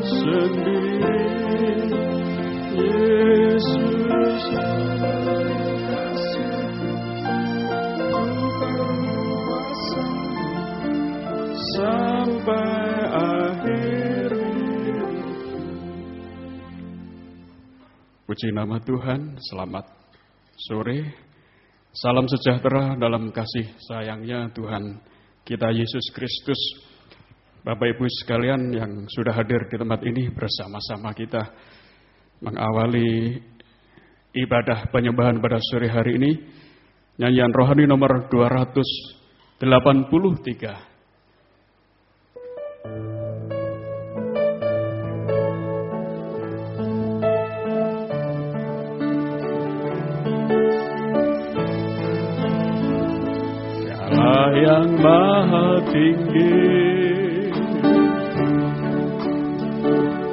sendiri. Yesus kasih berkuasa sampai akhir hidup. Puji nama Tuhan, selamat sore. Salam sejahtera dalam kasih sayangnya Tuhan kita Yesus Kristus. Bapak Ibu sekalian yang sudah hadir di tempat ini bersama-sama kita mengawali ibadah penyembahan pada sore hari ini. Nyanyian rohani nomor 283. Yang maha tinggi,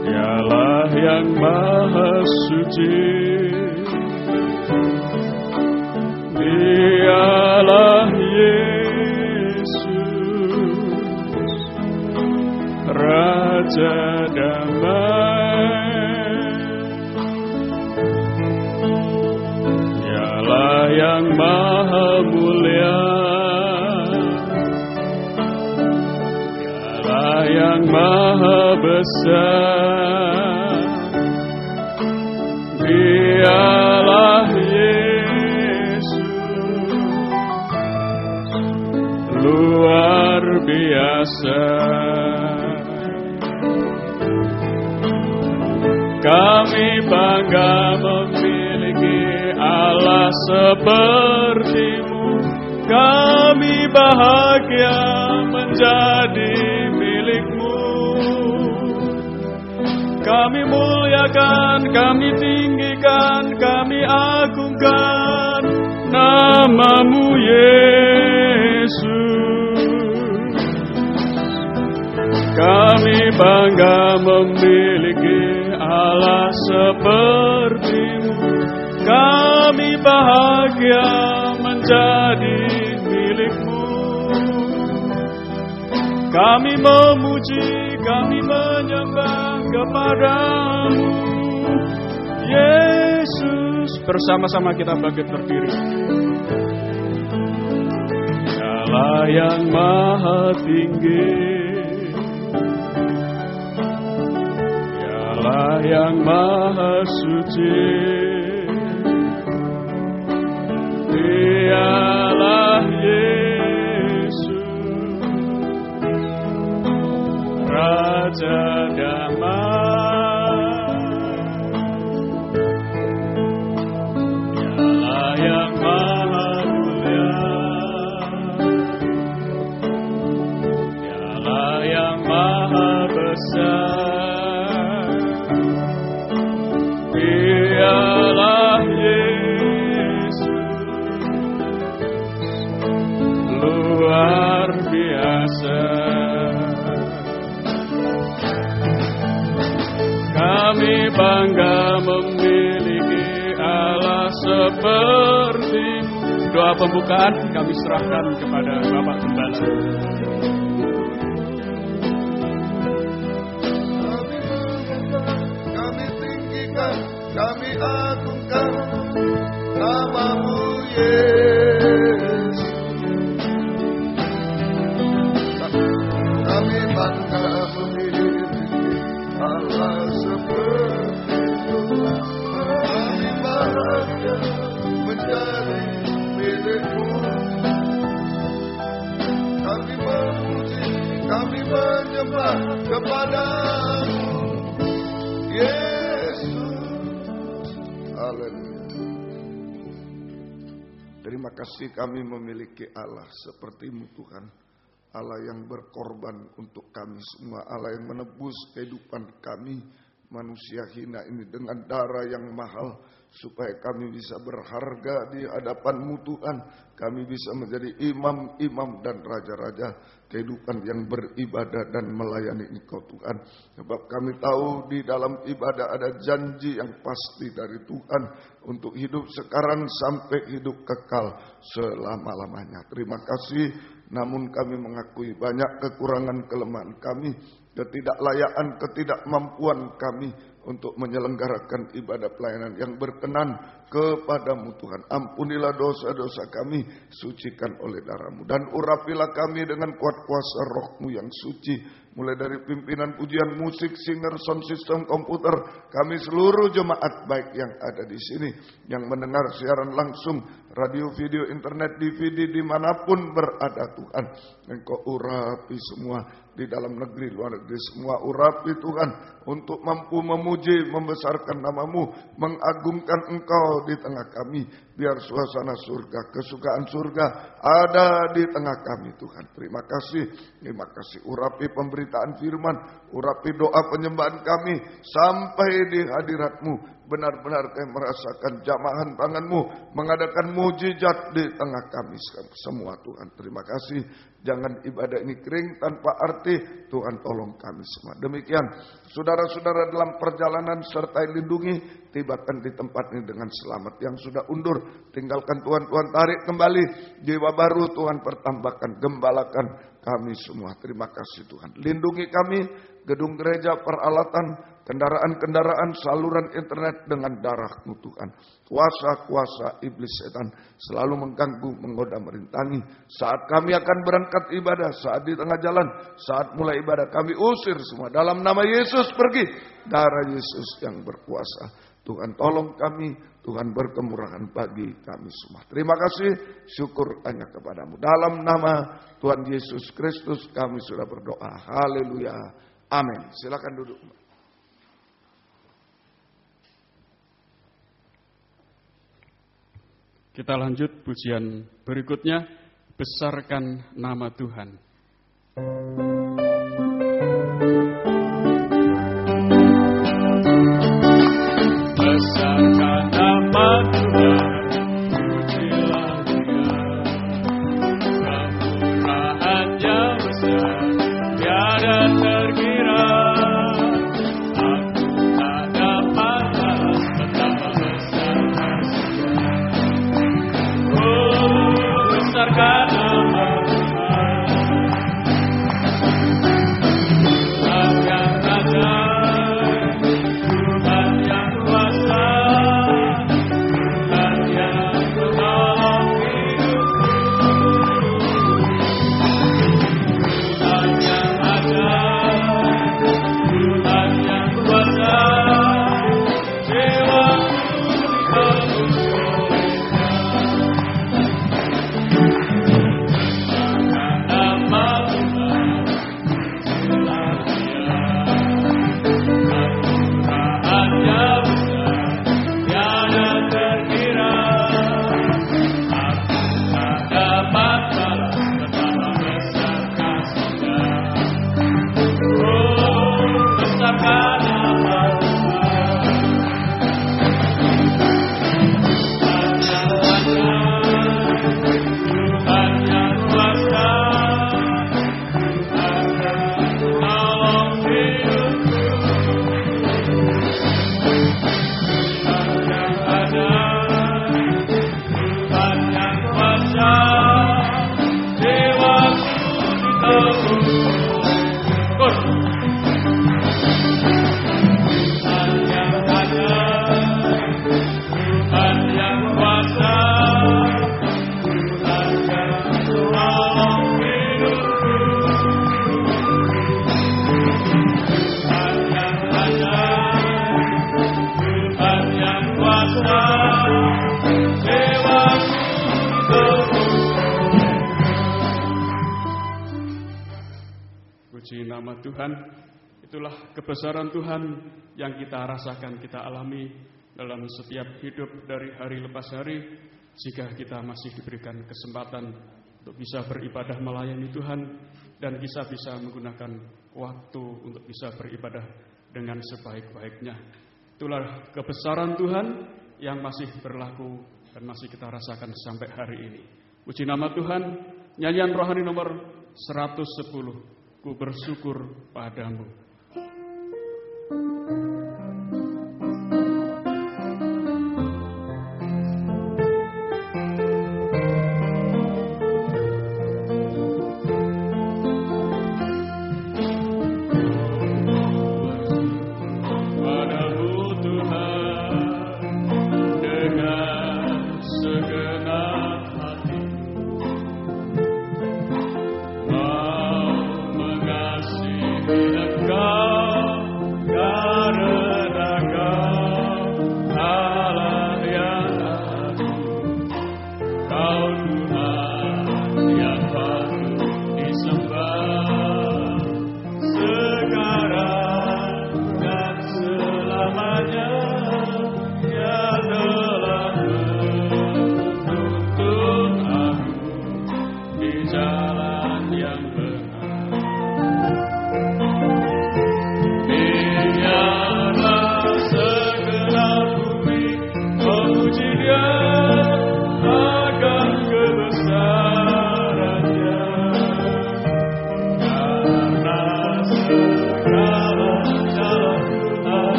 Dialah yang maha suci, Dialah Yesus, Raja damai. Dialah yang maha mulia, yang maha besar, Dialah Yesus, luar biasa. Kami bangga memiliki Allah seperti-Mu. Kami bahagia menjadi milik-Mu. Kami muliakan, kami tinggikan, kami agungkan nama-Mu Yesus. Kami bangga memiliki Allah seperti-Mu. Kami bahagia menjadi milik-Mu. Kami memuji, kami menyembah kepada-Mu Yesus. Bersama-sama kita bangkit berdiri. Dialah yang maha tinggi, Dialah yang maha suci, Dialah Yesus, Raja damai. Dialah yang maha mulia, Dialah yang maha besar, Dialah luar biasa. Kami bangga memiliki Allah seperti-Mu. Doa pembukaan kami serahkan kepada Bapak Gembala. Kami tinggikan, kami agungkan nama-Mu Yesus. Kami bangga memiliki Allah seperti-Mu. Kami bahagia menjadi milik-Mu. Kami memuji, kami menyembah kepada-Mu Yesus. Haleluya. Terima kasih kami memiliki Allah seperti-Mu Tuhan. Allah yang berkorban untuk kami semua. Allah yang menebus kehidupan kami manusia hina ini dengan darah yang mahal. Supaya kami bisa berharga di hadapan-Mu Tuhan. Kami bisa menjadi imam-imam dan raja-raja kehidupan yang beribadah dan melayani Engkau Tuhan. Sebab kami tahu di dalam ibadah ada janji yang pasti dari Tuhan. Untuk hidup sekarang sampai hidup kekal selama-lamanya. Terima kasih. Namun kami mengakui banyak kekurangan kelemahan kami. ketidaklayaan, ketidakmampuan kami untuk menyelenggarakan ibadah pelayanan yang berkenan kepadamu Tuhan. Ampunilah dosa-dosa kami, sucikan oleh darah-Mu. Dan urapilah kami dengan kuat kuasa roh-Mu yang suci. Mulai dari pimpinan pujian musik, singer, sound system, komputer, kami seluruh jemaat baik yang ada di sini, yang mendengar siaran langsung, radio, video, internet, DVD, dimanapun berada Tuhan. Engkau urapi semua di dalam negeri, luar negeri, semua urapi Tuhan, untuk mampu memuji, membesarkan nama-Mu, mengagungkan Engkau di tengah kami. Biar suasana surga, kesukaan surga ada di tengah kami Tuhan. Terima kasih. Urapi pemberitaan firman, urapi doa penyembahan kami sampai di hadirat-Mu. Benar-benar kami merasakan jamahan tangan-Mu mengadakan mujizat di tengah kami semua Tuhan. Terima kasih. Jangan ibadah ini kering tanpa arti. Tuhan tolong kami semua. Demikian saudara-saudara dalam perjalanan sertai lindungi, tibakan di tempat ini dengan selamat. Yang sudah undur, tinggalkan Tuhan tarik kembali. Jiwa baru Tuhan pertambahkan, gembalakan kami semua. Terima kasih Tuhan. Lindungi kami, gedung gereja, peralatan, kendaraan-kendaraan, saluran internet dengan darah-Mu Tuhan. Kuasa-kuasa iblis setan selalu mengganggu, menggoda, merintangi. Saat kami akan berangkat ibadah, saat di tengah jalan, saat mulai ibadah, kami usir semua. Dalam nama Yesus pergi. Darah Yesus yang berkuasa. Tuhan tolong kami, Tuhan berkemurahan bagi kami semua. Terima kasih, syukur hanya kepadamu. Dalam nama Tuhan Yesus Kristus kami sudah berdoa. Haleluya. Amin. Silakan duduk. Kita lanjut pujian berikutnya, besarkan nama Tuhan. Besarkan nama Tuhan, pujilah Dia. Kemurahan-Nya besar, tiada terkira. Aku tak dapat balas betapa besar kasih-Nya. Besarkan nama Tuhan, Tuhan yang raja, Tuhan yang kuasa, Tuhan yang menolong hidupku, Tuhan yang ada, Tuhan yang kuasa, jiwaku ditebus oleh-Nya. Puji nama Tuhan. Itulah kebesaran Tuhan yang kita rasakan, kita alami dalam setiap hidup dari hari lepas hari. Jika kita masih diberikan kesempatan untuk bisa beribadah melayani Tuhan, dan kita bisa menggunakan waktu untuk bisa beribadah dengan sebaik-baiknya. Itulah kebesaran Tuhan yang masih berlaku dan masih kita rasakan sampai hari ini. Puji nama Tuhan. Nyanyian rohani nomor 110. Ku bersyukur padamu.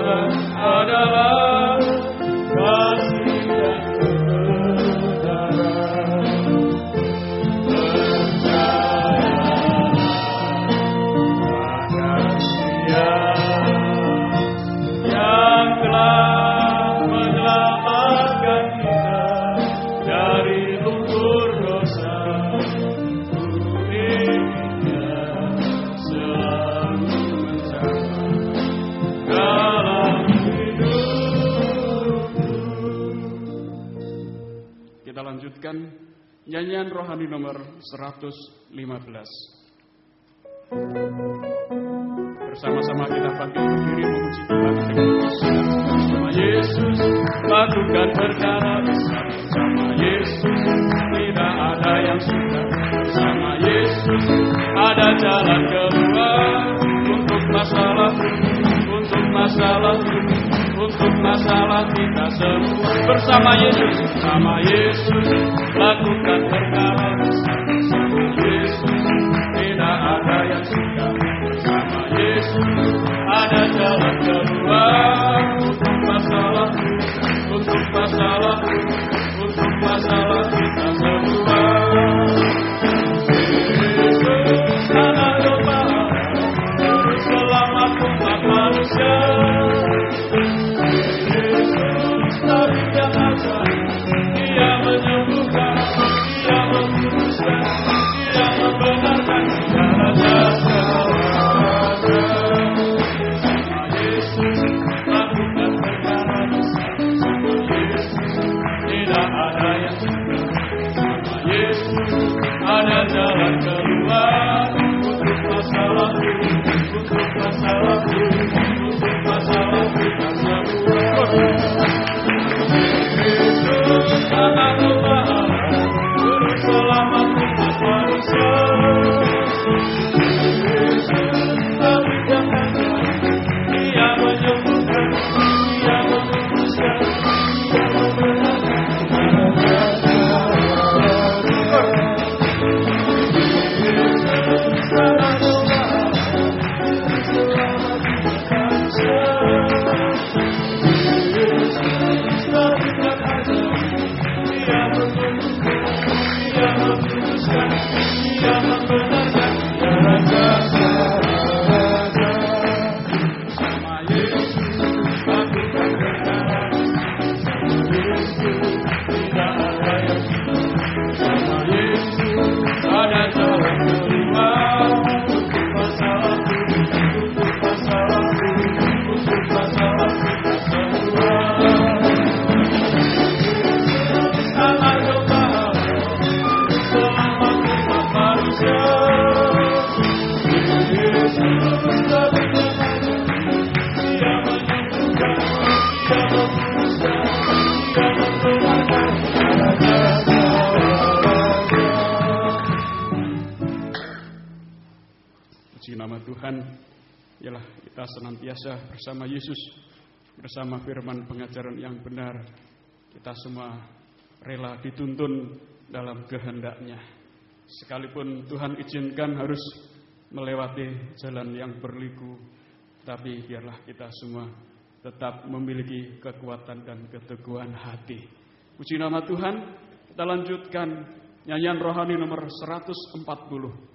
Tuhan adalah kasih dan kebenaran. Nyanyian rohani nomor 115. Bersama-sama kita bangkit berdiri memuji Tuhan dengan pujian. Bersama Yesus lakukan perkara besar. Bersama Yesus tidak ada yang sudah. Bersama Yesus ada jalan keluar untuk masalah, untuk masalah, untuk masalah kita semua. Bersama Yesus, bersama Yesus lakukan perkara besar. Bersama Yesus tidak ada yang sudah. Bersama Yesus ada jalan keluar untuk masalah, untuk masalah, untuk masalah kita semua. Yesus anak domba, juru selamat umat manusia. Yesus Nabi yang ajaib, Dia menyembuhkan, Dia menguduskan, Dia membenarkan, Dia Raja segala. Bersama Yesus lakukan perkara besar. Bersama Yesus tidak ada yang sudah. Bersama Yesus ada jalan keluar untuk masalah, untuk masalah, untuk masalah kita semua. Yesus anak domba, juru selamat umat manusia. Yesus Nabi yang ajaib, Dia menyembuhkan, Dia menguduskan, Dia membenarkan, Dia Yesus anak domba, juru selamat umat manusia. Yesus Nabi yang ajaib, Dia menyembuhkan, Dia menguduskan, Dia membenarkan, Dia Raja segala. Bersama Yesus lakukan perkara. Bersama Yesus tidak ada yang sudah. Bersama Yesus ada jalan keluar untuk masalah, untuk masalah, untuk masalah kita semua. Anak domba, selamat umat manusia. Yesus Nabi yang ajaib, Dia menyembuhkan, Dia menguduskan, Dia membenarkan, Dia Raja segala. Puji nama Tuhan. Yalah, kita senantiasa bersama Yesus, bersama firman pengajaran yang benar. Kita semua rela dituntun dalam kehendak-Nya. Sekalipun Tuhan izinkan harus melewati jalan yang berliku, tapi biarlah kita semua tetap memiliki kekuatan dan keteguhan hati. Puji nama Tuhan. Kita lanjutkan nyanyian rohani nomor 140.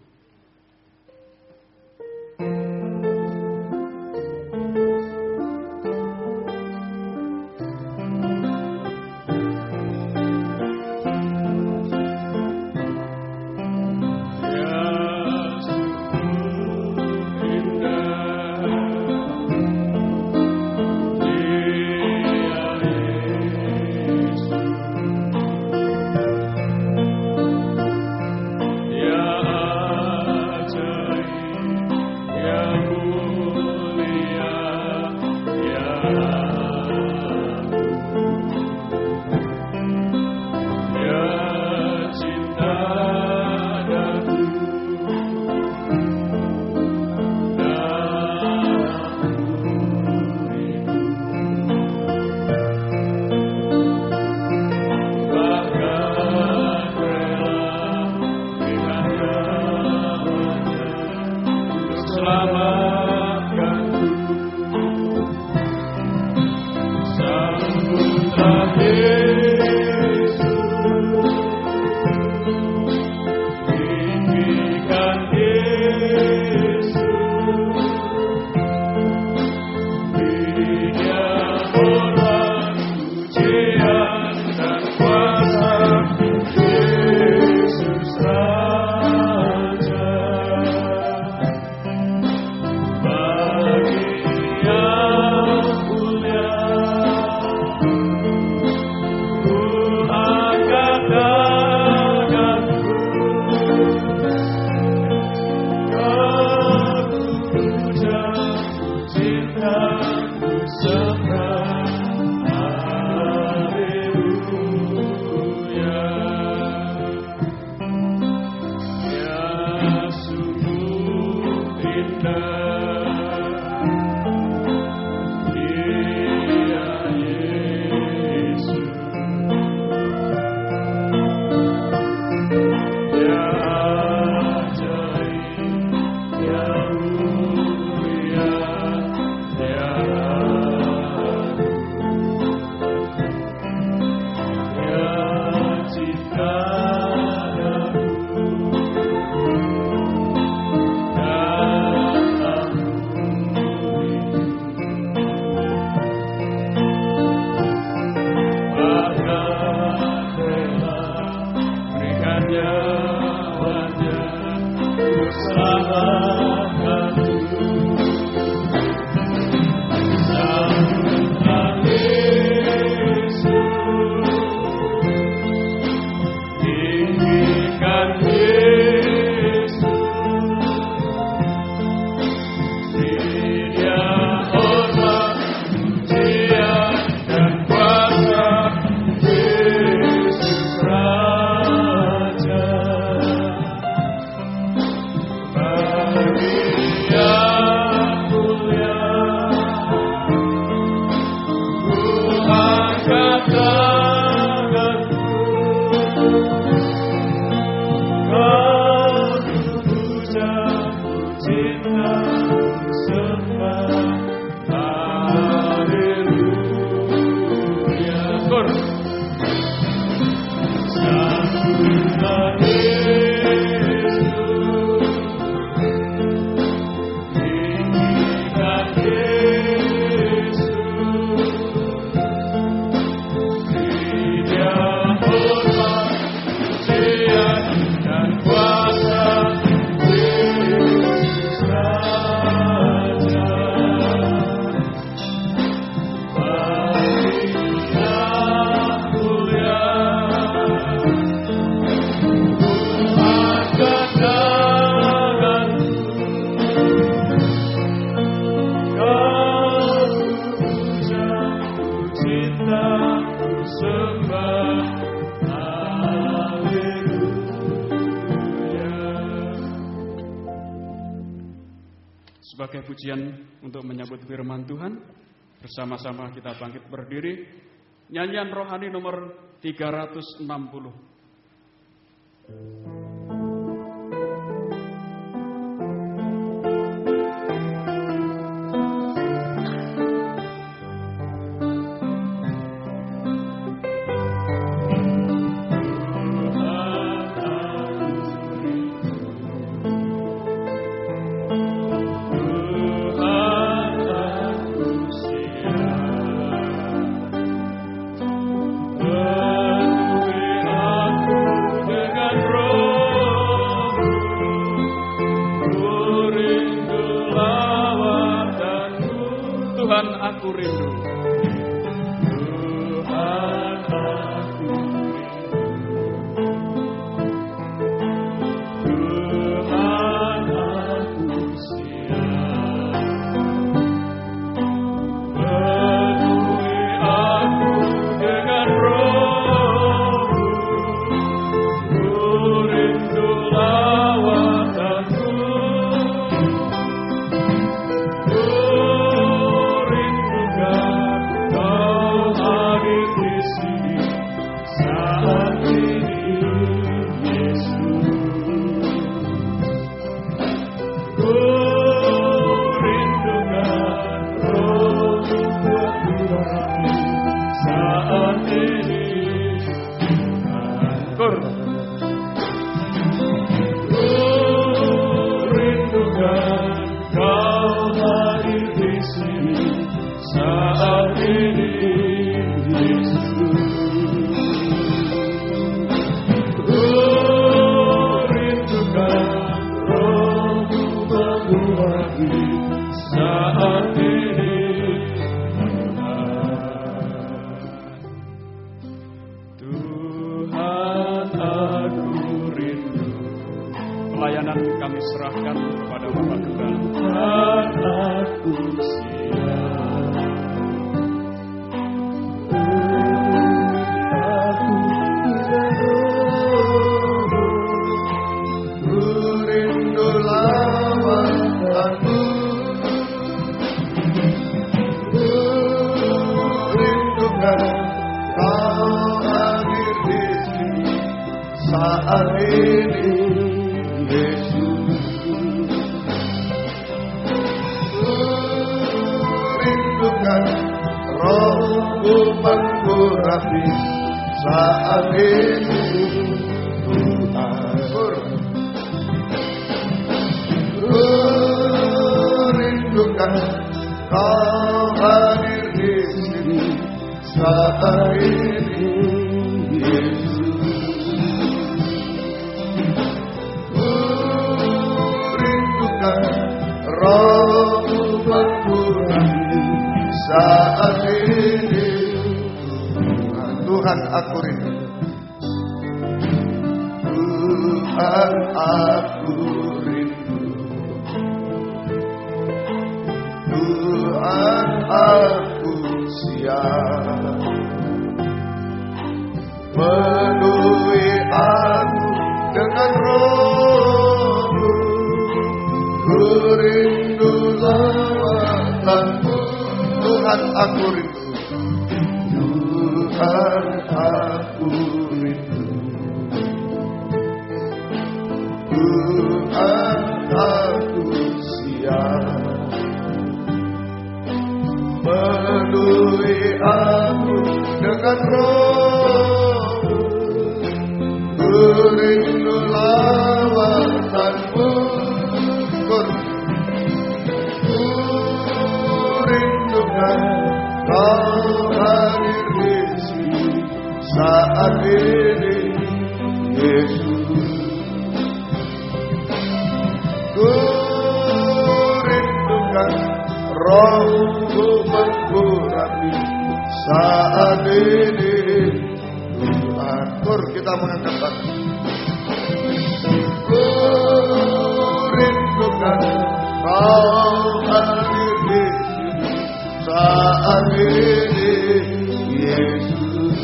Ya Sebagai pujian untuk menyambut firman Tuhan, bersama-sama kita bangkit berdiri. Nyanyian rohani nomor 360. Dengan roh serahkan kepada Bapa Gembala. Aku siap. Ku rindu lawatanmu, ku rindukan Kau hadir di sini saat ini, Yesus. Ku rindukan Roh-Mu mengurapi saat ini, Tuhan. Ku rindukan Kau hadir di sini saat ini, Yesus. Ku rindukan Roh-Mu mengurapi saat ini, Tuhan aku rindu. Tuhan aku rindu. Tuhan aku siap. Penuhi aku dengan Roh-Mu. Ku rindu lawatanmu. Tuhan aku rindu. Tuhan aku rindu. Tuhan aku siap. Penuhi aku dengan Roh-Mu. Ku rindu lawatanmu. Ku rindukan Kau hadir di sini saat ini, Yesus. Ku rindukan Roh-Mu mengurapi saat ini, Tuhan. Kita mengangkat tangan. Ku rindukan Kau hadir di sini saat ini, Yesus.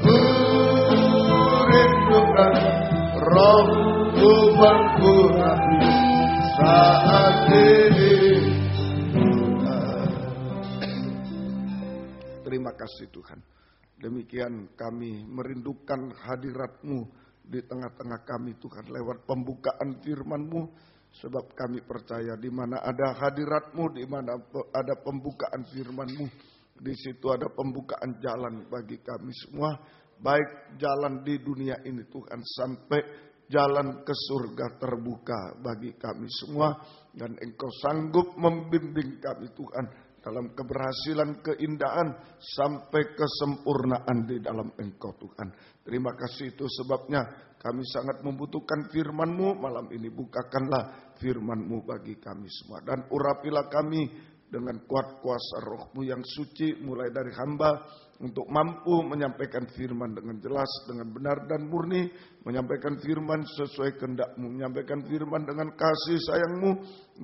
Ku rindukan Roh-Mu mengurapi saat ini, Tuhan. Terima kasih Tuhan. Demikian kami merindukan hadirat-Mu di tengah-tengah kami Tuhan, lewat pembukaan firman-Mu. Sebab kami percaya di mana ada hadirat-Mu, di mana ada pembukaan firman-Mu, di situ ada pembukaan jalan bagi kami semua. Baik jalan di dunia ini Tuhan, sampai jalan ke surga terbuka bagi kami semua. Dan Engkau sanggup membimbing kami Tuhan dalam keberhasilan, keindahan, sampai kesempurnaan di dalam Engkau Tuhan. Terima kasih, itu sebabnya kami sangat membutuhkan firman-Mu malam ini. Bukakanlah firman-Mu bagi kami semua. Dan urapilah kami dengan kuat kuasa Roh-Mu yang suci, mulai dari hamba, untuk mampu menyampaikan firman dengan jelas, dengan benar dan murni, menyampaikan firman sesuai kehendak-Mu, menyampaikan firman dengan kasih sayang-Mu.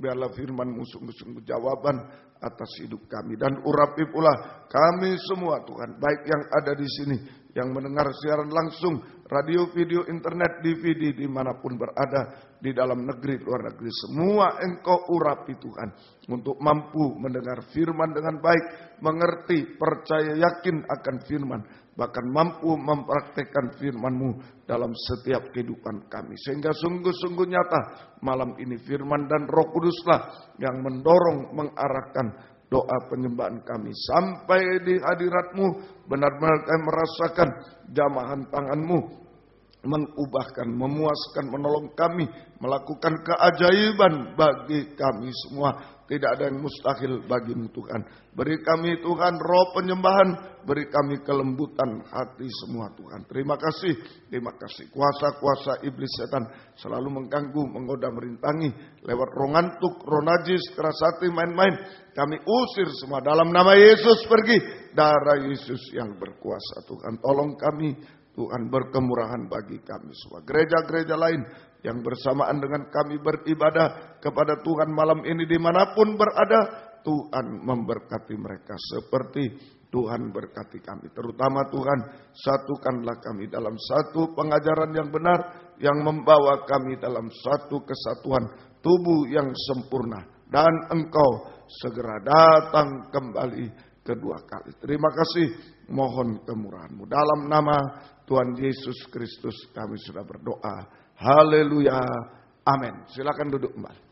Biarlah firman-Mu sungguh-sungguh jawaban atas hidup kami. Dan urapi pula kami semua Tuhan, baik yang ada di sini, yang mendengar siaran langsung, radio, video, internet, DVD, dimanapun berada, di dalam negeri, luar negeri, semua Engkau urapi Tuhan, untuk mampu mendengar firman dengan baik, mengerti, percaya, yakin akan firman, bahkan mampu mempraktekkan firman-Mu dalam setiap kehidupan kami. Sehingga sungguh-sungguh nyata malam ini firman dan Roh Kuduslah yang mendorong, mengarahkan doa penyembahan kami sampai di hadirat-Mu. Benar-benar kami merasakan jamahan tangan-Mu mengubahkan, memuaskan, menolong kami, melakukan keajaiban bagi kami semua. Tidak ada yang mustahil bagi-Mu Tuhan. Beri kami Tuhan roh penyembahan, beri kami kelembutan hati semua Tuhan. Terima kasih, terima kasih. Kuasa-kuasa iblis setan selalu mengganggu, menggoda, merintangi lewat roh ngantuk, roh najis, keras hati, main-main. Kami usir semua dalam nama Yesus, pergi. Darah Yesus yang berkuasa Tuhan. Tolong kami, Tuhan berkemurahan bagi kami semua. Gereja-gereja lain yang bersamaan dengan kami beribadah kepada Tuhan malam ini dimanapun berada, Tuhan memberkati mereka seperti Tuhan berkati kami. Terutama Tuhan, satukanlah kami dalam satu pengajaran yang benar, yang membawa kami dalam satu kesatuan tubuh yang sempurna. Dan Engkau segera datang kembali kedua kali. Terima kasih, mohon kemurahan-Mu. Dalam nama Tuhan Yesus Kristus kami sudah berdoa. Haleluya. Amin. Silakan duduk kembali.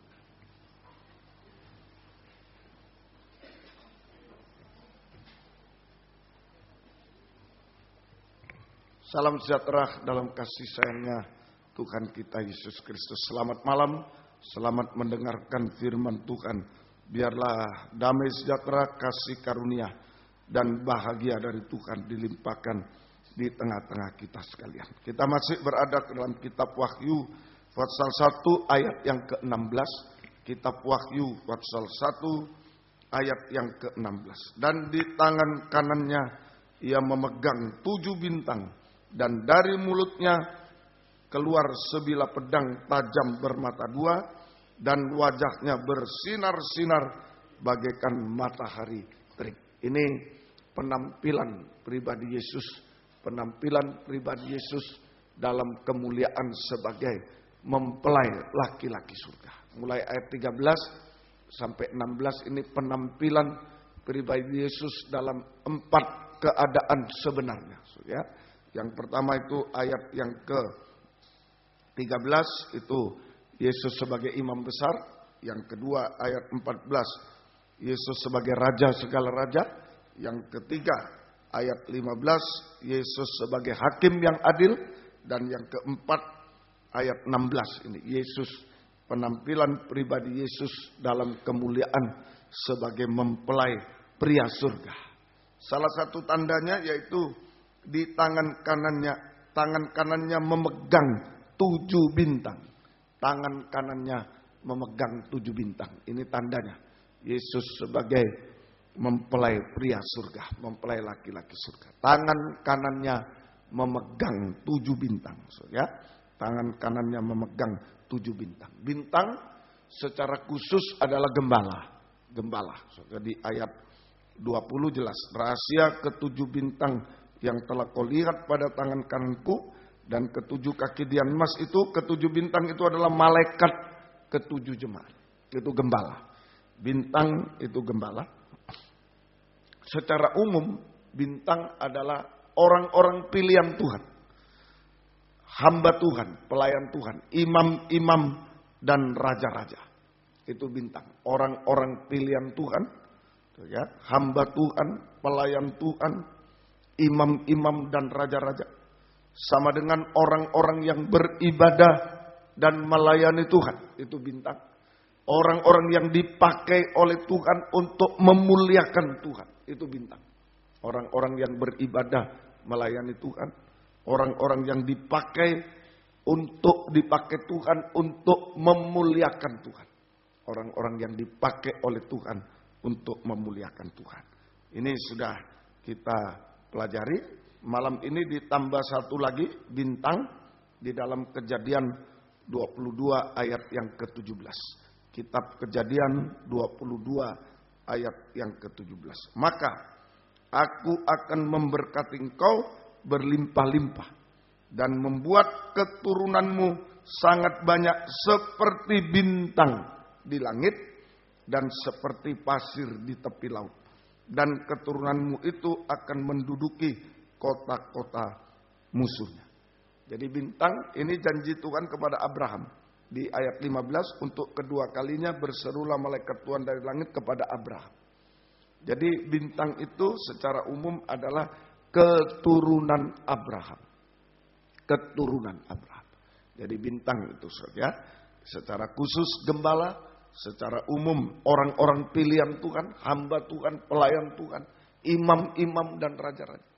Salam sejahtera dalam kasih sayangnya Tuhan kita Yesus Kristus. Selamat malam, selamat mendengarkan firman Tuhan. Biarlah damai sejahtera, kasih karunia, dan bahagia dari Tuhan dilimpahkan di tengah-tengah kita sekalian. Kita masih berada dalam kitab Wahyu pasal 1 ayat yang ke-16. Kitab Wahyu pasal 1 ayat yang ke-16. Dan di tangan kanannya ia memegang 7 bintang, dan dari mulutnya keluar sebilah pedang tajam bermata 2, dan wajahnya bersinar-sinar bagaikan matahari terik. Ini penampilan pribadi Yesus. Penampilan pribadi Yesus dalam kemuliaan sebagai mempelai laki-laki surga. Mulai ayat 13 sampai 16 ini penampilan pribadi Yesus dalam 4 keadaan sebenarnya. Ya. Yang pertama itu ayat yang ke-13 itu Yesus sebagai imam besar. Yang kedua ayat 14 Yesus sebagai raja segala raja. Yang ketiga ayat 15 Yesus sebagai hakim yang adil. Dan yang keempat ayat 16 ini Yesus, penampilan pribadi Yesus dalam kemuliaan sebagai mempelai pria surga. Salah satu tandanya yaitu di tangan kanannya memegang 7 bintang. Tangan kanannya memegang 7 bintang. Ini tandanya Yesus sebagai mempelai pria surga, mempelai laki-laki surga. Tangan kanannya memegang 7 bintang, ya. Tangan kanannya memegang 7 bintang. Bintang secara khusus adalah gembala. Gembala. Jadi ayat 20 jelas, rahasia ke-7 bintang yang telah kau lihat pada tangan kananku, dan ke-7 kaki dian emas itu, ke-7 bintang itu adalah malaikat ke-7 jemaat. Itu gembala. Bintang itu gembala. Secara umum bintang adalah orang-orang pilihan Tuhan. Hamba Tuhan, pelayan Tuhan, imam-imam dan raja-raja. Itu bintang. Orang-orang pilihan Tuhan, ya, hamba Tuhan, pelayan Tuhan, imam-imam dan raja-raja. Sama dengan orang-orang yang beribadah dan melayani Tuhan. Itu bintang. Orang-orang yang dipakai oleh Tuhan untuk memuliakan Tuhan. Itu bintang. Orang-orang yang beribadah melayani Tuhan. Orang-orang yang dipakai Tuhan untuk memuliakan Tuhan. Orang-orang yang dipakai oleh Tuhan untuk memuliakan Tuhan. Ini sudah kita pelajari. Malam ini ditambah satu lagi bintang di dalam Kejadian 22 ayat yang ke-17. Kitab Kejadian 22 ayat yang ke-17. Maka aku akan memberkati engkau berlimpah-limpah dan membuat keturunanmu sangat banyak seperti bintang di langit dan seperti pasir di tepi laut. Dan keturunanmu itu akan menduduki kota-kota musuhnya. Jadi bintang ini janji Tuhan kepada Abraham. Di ayat 15 untuk kedua kalinya berserulah malaikat Tuhan dari langit kepada Abraham. Jadi bintang itu secara umum adalah keturunan Abraham. Keturunan Abraham. Jadi bintang itu saja. Secara khusus gembala, secara umum orang-orang pilihan Tuhan, hamba Tuhan, pelayan Tuhan, imam-imam dan raja-raja.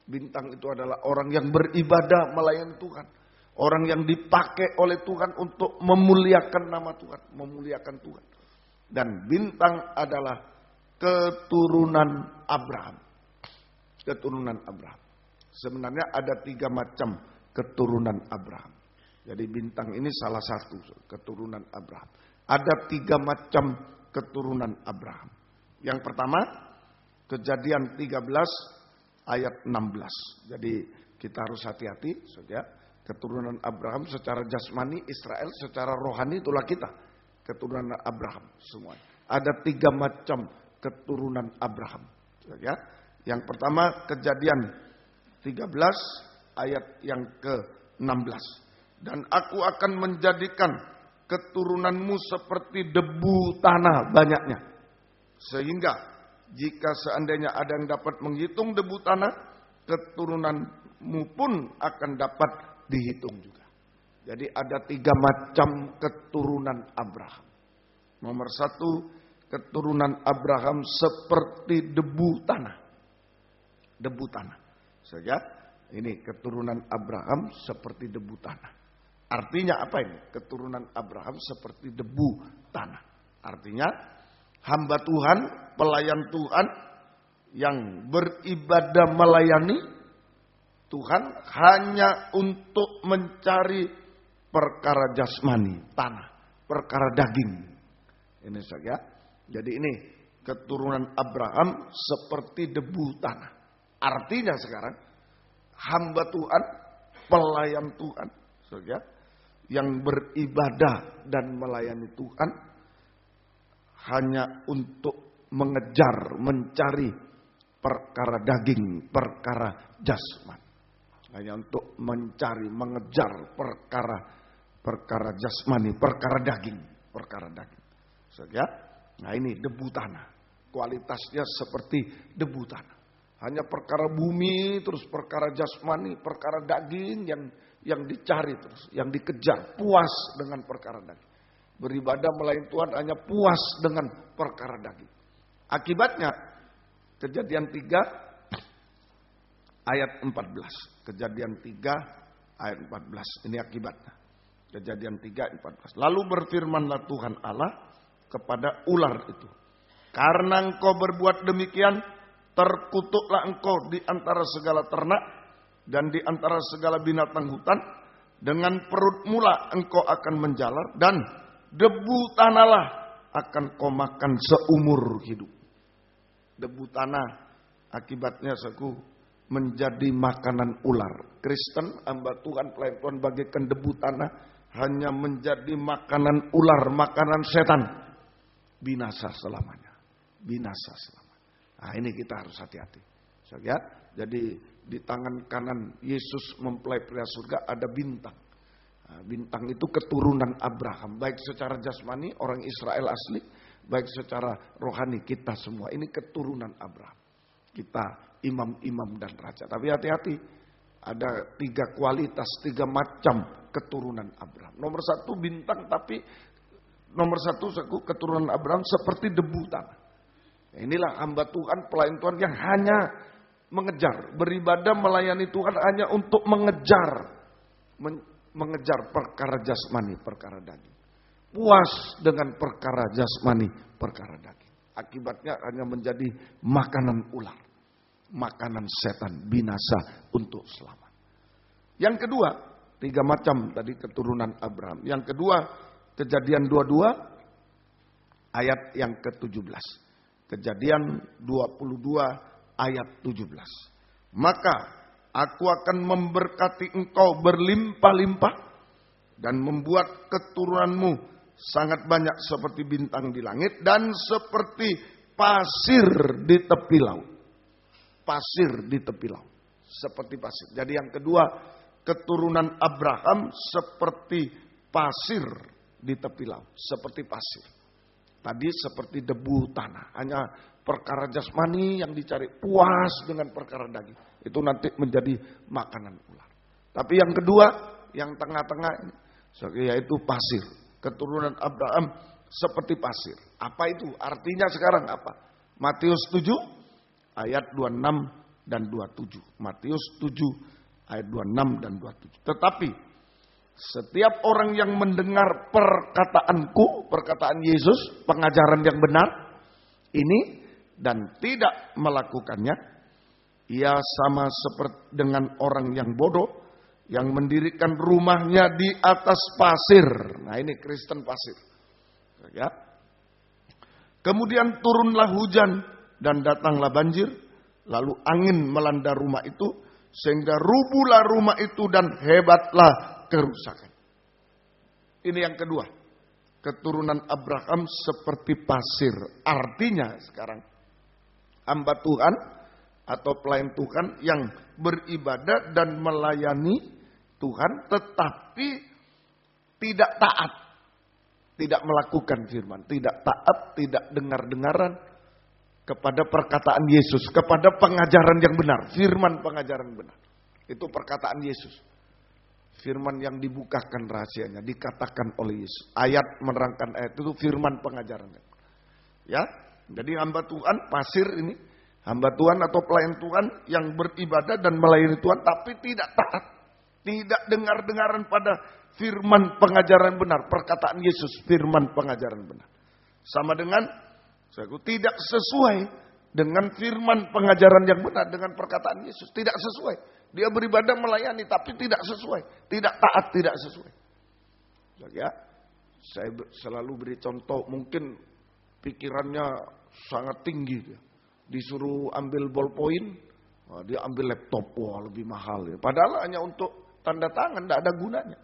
Bintang itu adalah orang yang beribadah melayani Tuhan. Orang yang dipakai oleh Tuhan untuk memuliakan nama Tuhan. Memuliakan Tuhan. Dan bintang adalah keturunan Abraham. Keturunan Abraham. Sebenarnya ada 3 macam keturunan Abraham. Jadi bintang ini salah satu keturunan Abraham. Ada 3 macam keturunan Abraham. Yang pertama, Kejadian 13 ayat 16. Jadi kita harus hati-hati, saudara. Keturunan Abraham secara jasmani Israel, secara rohani itulah kita. Keturunan Abraham semua. Ada 3 macam keturunan Abraham. Ya. Yang pertama Kejadian 13 ayat yang ke-16. Dan aku akan menjadikan keturunanmu seperti debu tanah banyaknya. Sehingga jika seandainya ada yang dapat menghitung debu tanah, keturunanmu pun akan dapat dihitung juga. Jadi ada 3 macam keturunan Abraham. Nomor 1, keturunan Abraham seperti debu tanah. Debu tanah. Saja, ini keturunan Abraham seperti debu tanah. Artinya apa ini? Keturunan Abraham seperti debu tanah. Artinya hamba Tuhan, pelayan Tuhan yang beribadah melayani Tuhan hanya untuk mencari perkara jasmani, tanah, perkara daging. Ini saja. Jadi ini keturunan Abraham seperti debu tanah. Artinya sekarang hamba Tuhan, pelayan Tuhan, saja, yang beribadah dan melayani Tuhan hanya untuk mengejar, mencari perkara daging, perkara jasmani. Hanya untuk mencari, mengejar perkara jasmani, perkara daging. Saja. Nah ini debu tanah. Kualitasnya seperti debu tanah. Hanya perkara bumi, terus perkara jasmani, perkara daging yang dicari terus, yang dikejar, puas dengan perkara daging. Beribadah melayani Tuhan hanya puas dengan perkara daging. Akibatnya Kejadian 3 ayat 14. Kejadian 3 ayat 14. Ini akibatnya. Kejadian 3 ayat 14. Lalu berfirmanlah Tuhan Allah kepada ular itu. Karena engkau berbuat demikian, terkutuklah engkau di antara segala ternak dan di antara segala binatang hutan. Dengan perut mula engkau akan menjalar dan debu tanahlah akan kau makan seumur hidup. Debu tanah akibatnya saku menjadi makanan ular. Kristen, hamba Tuhan, pelayan Tuhan bagaikan debu tanah hanya menjadi makanan ular, makanan setan. Binasa selamanya. Binasa selamanya. Nah ini kita harus hati-hati. Ya, jadi di tangan kanan Yesus mempelai pria surga ada bintang. Nah, bintang itu keturunan Abraham. Baik secara jasmani orang Israel asli, baik secara rohani kita semua. Ini keturunan Abraham. Kita imam-imam dan raja. Tapi hati-hati. Ada 3 kualitas, 3 macam keturunan Abraham. Nomor 1 bintang, tapi nomor 1 keturunan Abraham seperti debu tanah. Inilah hamba Tuhan, pelayan Tuhan yang hanya mengejar, beribadah melayani Tuhan hanya untuk mengejar perkara jasmani, perkara daging. Puas dengan perkara jasmani, perkara daging. Akibatnya hanya menjadi makanan ular, makanan setan, binasa untuk selamat. Yang kedua, 3 macam tadi keturunan Abraham. Yang kedua, Kejadian 22 ayat yang ke-17. Kejadian 22 ayat 17. Maka aku akan memberkati engkau berlimpah-limpah dan membuat keturunanmu sangat banyak seperti bintang di langit dan seperti pasir di tepi laut. Pasir di tepi laut. Seperti pasir. Jadi yang kedua, keturunan Abraham seperti pasir di tepi laut. Seperti pasir. Tadi seperti debu tanah. Hanya perkara jasmani yang dicari. Puas dengan perkara daging. Itu nanti menjadi makanan ular. Tapi yang kedua, yang tengah-tengah ini, yaitu pasir. Keturunan Abraham seperti pasir. Apa itu? Artinya sekarang apa? Matius 7 ayat 26 dan 27. Matius 7 ayat 26 dan 27. Tetapi setiap orang yang mendengar perkataanku, perkataan Yesus, pengajaran yang benar ini dan tidak melakukannya, Ia sama seperti dengan orang yang bodoh yang mendirikan rumahnya di atas pasir. Nah, ini Kristen pasir. Ya. Kemudian turunlah hujan dan datanglah banjir, lalu angin melanda rumah itu sehingga rubuhlah rumah itu dan hebatlah kerusakan. Ini yang kedua. Keturunan Abraham seperti pasir. Artinya sekarang hamba Tuhan atau pelayan Tuhan yang beribadah dan melayani Tuhan tetapi tidak taat, tidak melakukan firman, tidak taat, tidak dengar-dengaran kepada perkataan Yesus, kepada pengajaran yang benar, firman pengajaran benar. Itu perkataan Yesus. Firman yang dibukakan rahasianya, dikatakan oleh Yesus. Ayat menerangkan ayat itu firman pengajarannya. Ya, jadi hamba Tuhan pasir ini, hamba Tuhan atau pelayan Tuhan yang beribadah dan melayani Tuhan tapi tidak taat, tidak dengar-dengaran pada firman pengajaran benar, perkataan Yesus, firman pengajaran benar. Sama dengan tidak sesuai dengan firman pengajaran yang benar, dengan perkataan Yesus, tidak sesuai. Dia beribadah melayani tapi tidak sesuai, tidak taat, tidak sesuai. Ya, saya selalu beri contoh, mungkin pikirannya sangat tinggi dia. Disuruh ambil ballpoint, dia ambil laptop, wah lebih mahal ya. Padahal hanya untuk tanda tangan, tidak ada gunanya.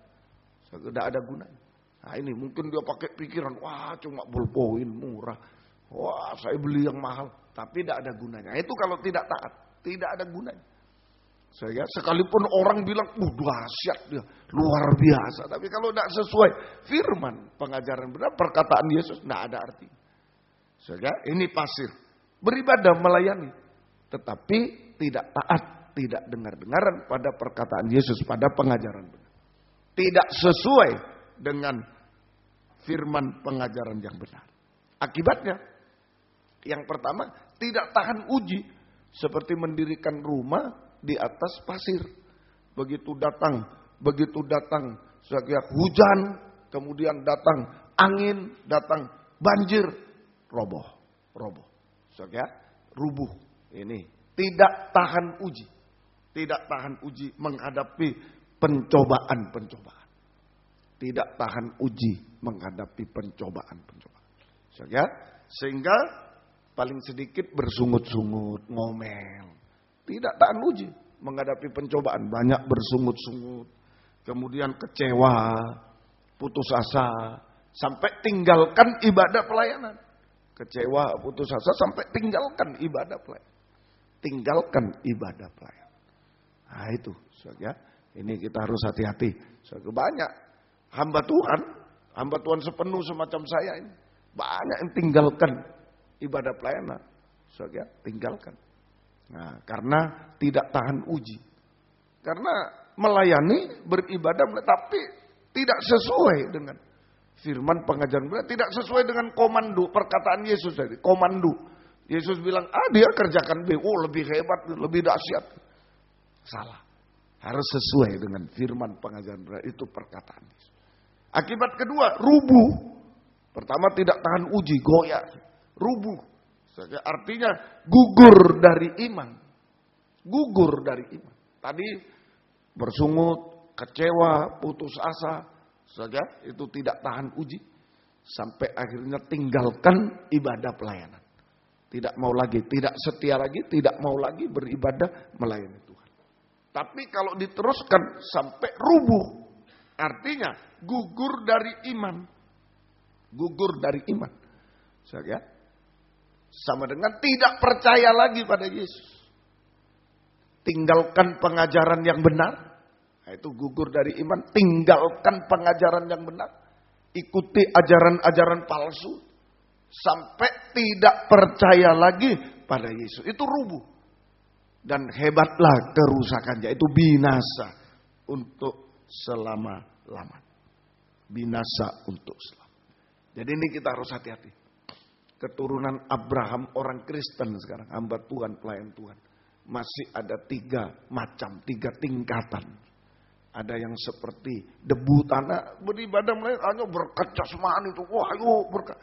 Tidak ada gunanya. Nah ini mungkin dia pakai pikiran, wah cuma ballpoint murah, wah saya beli yang mahal, tapi tidak ada gunanya. Itu kalau tidak taat, tidak ada gunanya. Saya sekalipun orang bilang, dahsyat dia, luar biasa, tapi kalau tidak sesuai firman pengajaran benar, perkataan Yesus, tidak ada arti. Saya ini pasir, beribadah melayani, tetapi tidak taat, tidak dengar-dengaran pada perkataan Yesus, pada pengajaran benar. Tidak sesuai dengan firman pengajaran yang benar. Akibatnya, yang pertama, tidak tahan uji, seperti mendirikan rumah di atas pasir. Begitu datang hujan, kemudian datang angin, datang banjir, roboh. Rubuh. Ini tidak tahan uji. Tidak tahan uji menghadapi pencobaan-pencobaan. Tidak tahan uji menghadapi pencobaan-pencobaan. Sehingga paling sedikit bersungut-sungut, ngomel. Tidak tahan uji menghadapi pencobaan, banyak bersungut-sungut, kemudian kecewa, putus asa, sampai tinggalkan ibadah pelayanan. Kecewa, putus asa, sampai tinggalkan ibadah pelayanan. Tinggalkan ibadah pelayanan. Nah itu, ya. Ini kita harus hati-hati. Banyak hamba Tuhan sepenuh semacam saya ini, banyak yang tinggalkan ibadah pelayanan. Ya, tinggalkan. Nah, karena tidak tahan uji. Karena melayani, beribadah, tapi tidak sesuai dengan firman pengajaran benar, tidak sesuai dengan komando perkataan Yesus tadi. Komando. Yesus bilang, dia kerjakan B, lebih hebat, lebih dahsyat. Salah. Harus sesuai dengan firman pengajaran benar, itu perkataan Yesus. Akibat kedua, rubuh. Pertama tidak tahan uji, goyah, rubuh. Artinya gugur dari iman. Gugur dari iman. Tadi bersungut, kecewa, putus asa. Saja itu tidak tahan uji. Sampai akhirnya tinggalkan ibadah pelayanan. Tidak mau lagi, tidak setia lagi, tidak mau lagi beribadah melayani Tuhan. Tapi kalau diteruskan sampai rubuh. Artinya gugur dari iman. Gugur dari iman. Saja. Sama dengan tidak percaya lagi pada Yesus. Tinggalkan pengajaran yang benar. Nah, itu gugur dari iman. Tinggalkan pengajaran yang benar. Ikuti ajaran-ajaran palsu. Sampai tidak percaya lagi pada Yesus. Itu rubuh. Dan hebatlah kerusakannya. Itu binasa untuk selama-lamanya. Binasa untuk selama. Jadi ini kita harus hati-hati. Keturunan Abraham, orang Kristen sekarang, hamba Tuhan, pelayan Tuhan. Masih ada 3 macam, 3 tingkatan. Ada yang seperti debu tanah, beribadah melayani, hanya berkat jasmani itu. Wah, berkat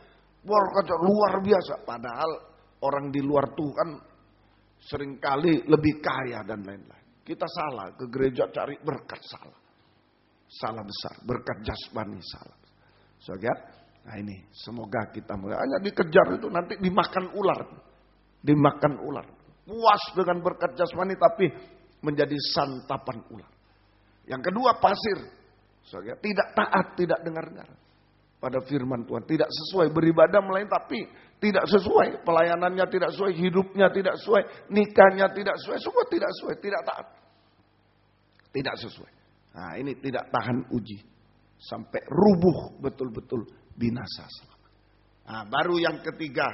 luar biasa. Padahal orang di luar Tuhan seringkali lebih kaya dan lain-lain. Kita salah, ke gereja cari berkat, salah. Salah besar, berkat jasmani salah. Nah ini, semoga kita mulai hanya dikejar itu nanti dimakan ular. Dimakan ular. Puas dengan berkat jasmani tapi menjadi santapan ular. Yang kedua pasir. Tidak taat, tidak dengar-dengar pada firman Tuhan. Tidak sesuai beribadah melainkan tapi tidak sesuai. Pelayanannya tidak sesuai, hidupnya tidak sesuai, nikahnya tidak sesuai, semua tidak sesuai, tidak taat. Tidak sesuai. Nah ini tidak tahan uji. Sampai rubuh betul-betul binasa selamat. Nah baru yang ketiga.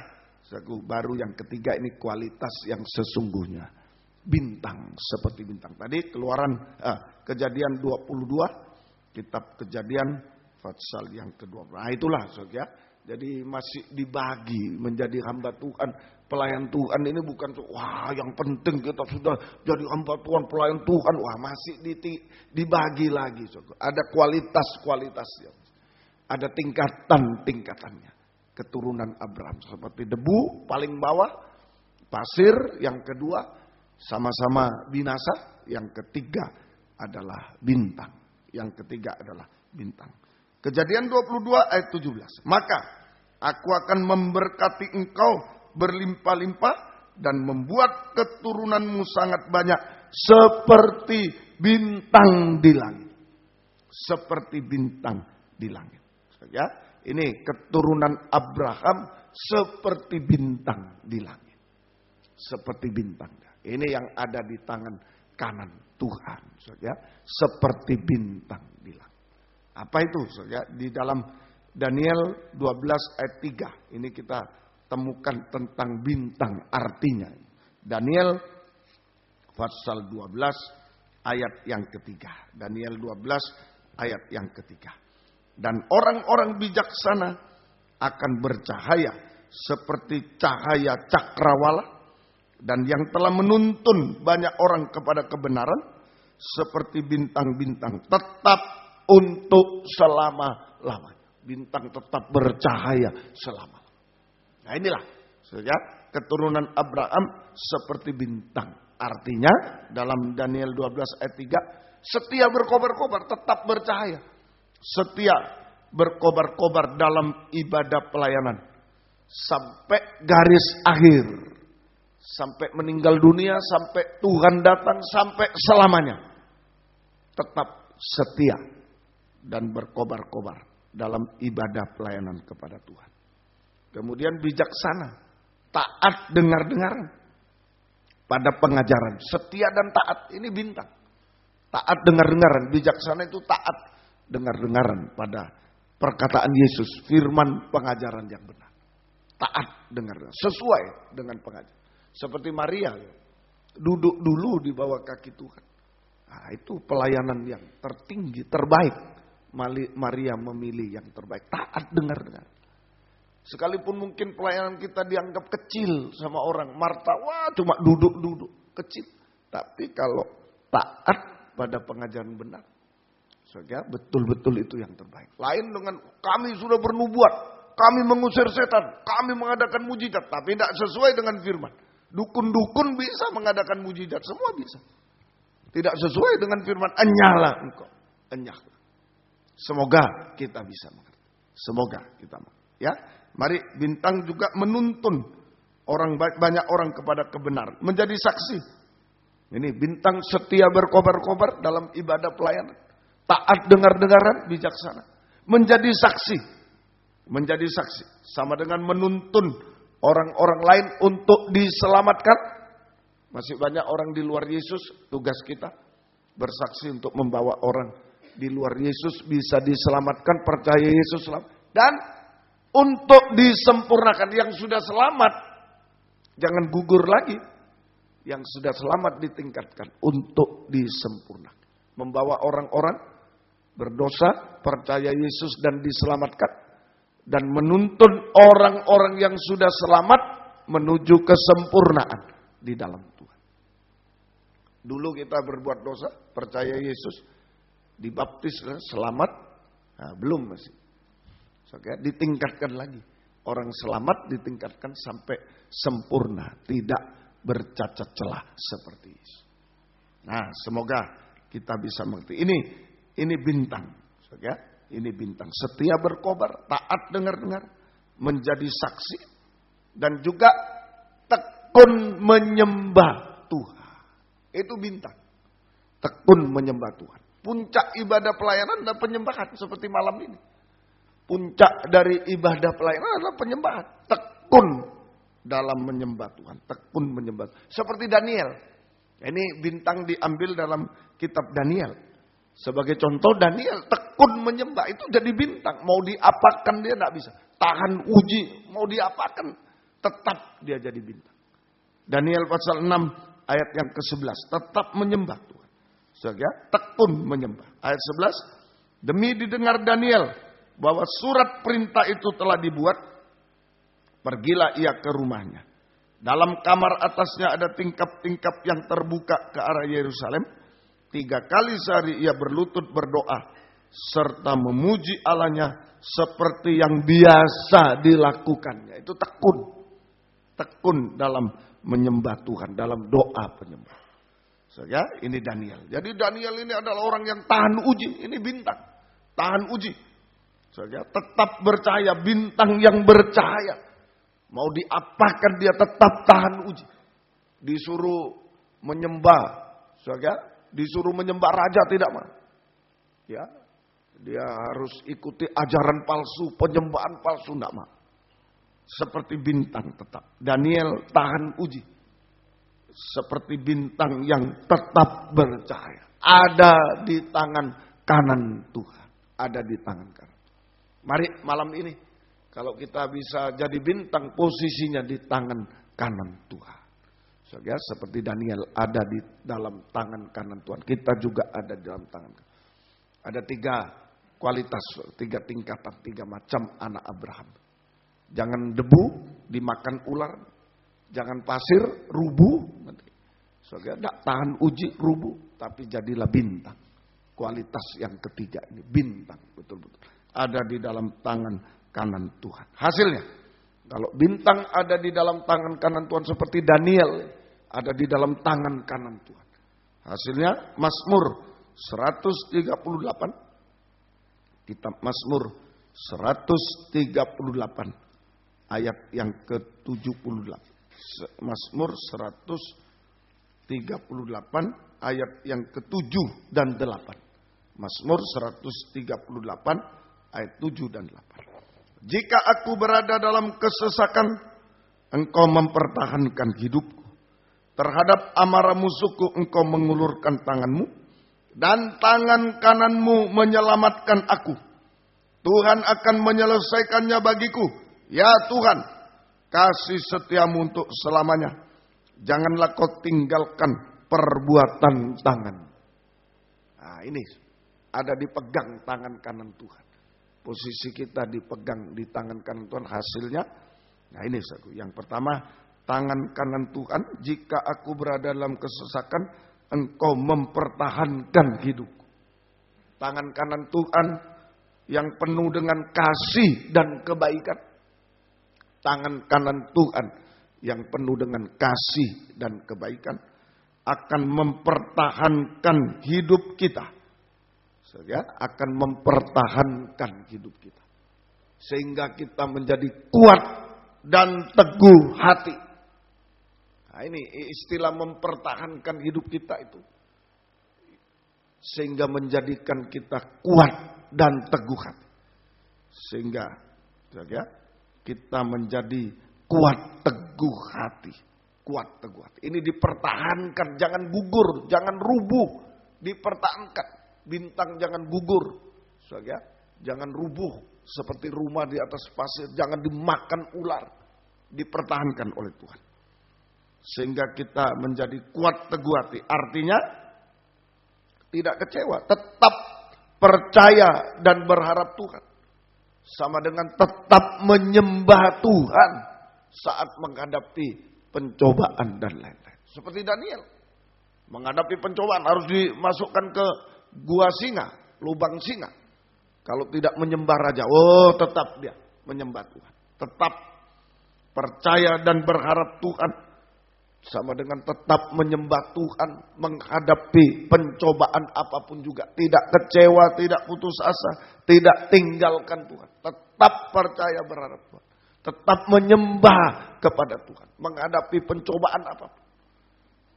Baru yang ketiga ini kualitas yang sesungguhnya. Bintang seperti bintang. Tadi Kejadian 22. Kitab Kejadian pasal yang ke-20. Nah itulah saudara. Jadi masih dibagi menjadi hamba Tuhan. Pelayan Tuhan ini bukan wah yang penting kita sudah jadi hamba Tuhan, pelayan Tuhan. Wah masih dibagi lagi saudara. Ada kualitas-kualitasnya. Ada tingkatan-tingkatannya. Keturunan Abraham seperti debu paling bawah, pasir yang kedua sama-sama binasa, yang ketiga adalah bintang. Yang ketiga adalah bintang. Kejadian 22 ayat 17. Maka aku akan memberkati engkau berlimpah-limpah dan membuat keturunanmu sangat banyak seperti bintang di langit. Seperti bintang di langit. Ya, ini keturunan Abraham seperti bintang di langit. Seperti bintang. Ini yang ada di tangan kanan Tuhan. Ya, seperti bintang di langit. Apa itu? Ya, di dalam Daniel 12 ayat 3. Ini kita temukan tentang bintang artinya. Daniel pasal 12 ayat yang ketiga. Daniel 12 ayat yang ketiga. Dan orang-orang bijaksana akan bercahaya seperti cahaya cakrawala. Dan yang telah menuntun banyak orang kepada kebenaran seperti bintang-bintang tetap untuk selama-lamanya. Bintang tetap bercahaya selama-lamanya. Nah inilah saudara, keturunan Abraham seperti bintang. Artinya dalam Daniel 12 ayat 3, setia berkobar-kobar tetap bercahaya. Setia berkobar-kobar dalam ibadah pelayanan. Sampai garis akhir. Sampai meninggal dunia, sampai Tuhan datang, sampai selamanya. Tetap setia dan berkobar-kobar dalam ibadah pelayanan kepada Tuhan. Kemudian bijaksana, taat dengar-dengaran pada pengajaran. Setia dan taat, ini bintang. Taat dengar-dengaran, bijaksana itu taat dengar-dengaran pada perkataan Yesus, firman pengajaran yang benar. Taat dengar-dengaran, sesuai dengan pengajaran. Seperti Maria, duduk dulu di bawah kaki Tuhan. Nah, itu pelayanan yang tertinggi, terbaik. Maria memilih yang terbaik, taat dengar-dengar. Sekalipun mungkin pelayanan kita dianggap kecil sama orang. Marta, wah cuma duduk-duduk, kecil. Tapi kalau taat pada pengajaran benar, saudara, betul-betul itu yang terbaik. Lain dengan kami sudah bernubuat, kami mengusir setan, kami mengadakan mujizat, tapi tidak sesuai dengan firman. Dukun-dukun bisa mengadakan mujizat, semua bisa. Tidak sesuai dengan firman, enyahlah engkau, enyahlah. Semoga kita bisa mengerti. Semoga kita mengerti. Ya, mari bintang juga menuntun banyak orang kepada kebenaran, menjadi saksi. Ini bintang setia berkobar-kobar dalam ibadah pelayanan. Taat dengar-dengaran, bijaksana. Menjadi saksi. Menjadi saksi. Sama dengan menuntun orang-orang lain untuk diselamatkan. Masih banyak orang di luar Yesus. Tugas kita bersaksi untuk membawa orang di luar Yesus bisa diselamatkan, percaya Yesus selamat. Dan untuk disempurnakan. Yang sudah selamat, jangan gugur lagi. Yang sudah selamat ditingkatkan untuk disempurnakan. Membawa orang-orang berdosa, percaya Yesus dan diselamatkan. Dan menuntun orang-orang yang sudah selamat menuju kesempurnaan di dalam Tuhan. Dulu kita berbuat dosa, percaya Yesus, dibaptis, selamat, nah, belum masih. Ditingkatkan lagi. Orang selamat ditingkatkan sampai sempurna, tidak bercacat celah seperti Yesus. Nah, semoga kita bisa mengerti. Ini bintang. Ya, ini bintang. Setia berkobar, taat dengar-dengar, menjadi saksi, dan juga tekun menyembah Tuhan. Itu bintang. Tekun menyembah Tuhan. Puncak ibadah pelayanan adalah penyembahan seperti malam ini. Puncak dari ibadah pelayanan adalah penyembahan. Tekun dalam menyembah Tuhan. Tekun menyembah. Seperti Daniel. Ini bintang diambil dalam kitab Daniel. Sebagai contoh, Daniel tekun menyembah. Itu jadi bintang. Mau diapakan dia tidak bisa. Tahan uji. Mau diapakan. Tetap dia jadi bintang. Daniel pasal 6 ayat yang ke-11. Tetap menyembah Tuhan. Sehingga tekun menyembah. Ayat 11. Demi didengar Daniel bahwa surat perintah itu telah dibuat, pergilah ia ke rumahnya. Dalam kamar atasnya ada tingkap-tingkap yang terbuka ke arah Yerusalem. 3 kali sehari ia berlutut berdoa serta memuji Allahnya seperti yang biasa dilakukannya. Itu tekun. Tekun dalam menyembah Tuhan, dalam doa penyembah. Ya, ini Daniel. Jadi Daniel ini adalah orang yang tahan uji. Ini bintang. Tahan uji. Ya, tetap bercahaya. Bintang yang bercahaya. Mau diapakan dia tetap tahan uji. Disuruh menyembah. Ya, disuruh menyembah raja tidak mau. Ya, dia harus ikuti ajaran palsu, penyembahan palsu tidak mau. Seperti bintang tetap. Daniel tahan uji. Seperti bintang yang tetap bercahaya. Ada di tangan kanan Tuhan. Ada di tangan kanan. Mari malam ini. Kalau kita bisa jadi bintang, posisinya di tangan kanan Tuhan. Ya, seperti Daniel ada di dalam tangan kanan Tuhan. Kita juga ada di dalam tangan kanan. Ada 3 kualitas, 3 tingkatan, 3 macam anak Abraham. Jangan debu dimakan ular. Jangan pasir, rubuh. Soalnya tidak tahan uji, rubuh. Tapi jadilah bintang. Kualitas yang ketiga ini, bintang. Betul-betul. Ada di dalam tangan kanan Tuhan. Hasilnya, kalau bintang ada di dalam tangan kanan Tuhan seperti Daniel. Ada di dalam tangan kanan Tuhan. Hasilnya, Mazmur 138. Kitab Mazmur 138. Ayat yang ke-78. Mazmur 138 ayat yang ke-7 dan 8. Mazmur 138 ayat 7 dan 8. Jika aku berada dalam kesesakan, engkau mempertahankan hidupku. Terhadap amarah musuhku engkau mengulurkan tanganmu. Dan tangan kananmu menyelamatkan aku. Tuhan akan menyelesaikannya bagiku. Ya Tuhan, kasih setiamu untuk selamanya. Janganlah kau tinggalkan perbuatan tangan. Nah ini ada dipegang tangan kanan Tuhan. Posisi kita dipegang di tangan kanan Tuhan. Hasilnya, nah ini saudara. Yang pertama, tangan kanan Tuhan. Jika aku berada dalam kesesakan, engkau mempertahankan hidupku. Tangan kanan Tuhan yang penuh dengan kasih dan kebaikan. Tangan kanan Tuhan yang penuh dengan kasih dan kebaikan akan mempertahankan hidup kita. Ya, akan mempertahankan hidup kita. Sehingga kita menjadi kuat dan teguh hati. Nah ini istilah mempertahankan hidup kita itu. Sehingga menjadikan kita kuat dan teguh hati. Sehingga ya, kita menjadi kuat teguh hati. Kuat teguh hati. Ini dipertahankan. Jangan gugur. Jangan rubuh. Dipertahankan. Bintang jangan gugur. Ya, jangan rubuh. Seperti rumah di atas pasir. Jangan dimakan ular. Dipertahankan oleh Tuhan. Sehingga kita menjadi kuat teguh hati. Artinya tidak kecewa. Tetap percaya dan berharap Tuhan. Sama dengan tetap menyembah Tuhan saat menghadapi pencobaan dan lain-lain. Seperti Daniel. Menghadapi pencobaan harus dimasukkan ke gua singa, lubang singa. Kalau tidak menyembah raja, tetap dia menyembah Tuhan. Tetap percaya dan berharap Tuhan Sama dengan tetap menyembah Tuhan, menghadapi pencobaan apapun juga. Tidak kecewa, tidak putus asa, tidak tinggalkan Tuhan. Tetap percaya berharap Tuhan. Tetap menyembah kepada Tuhan. Menghadapi pencobaan apapun.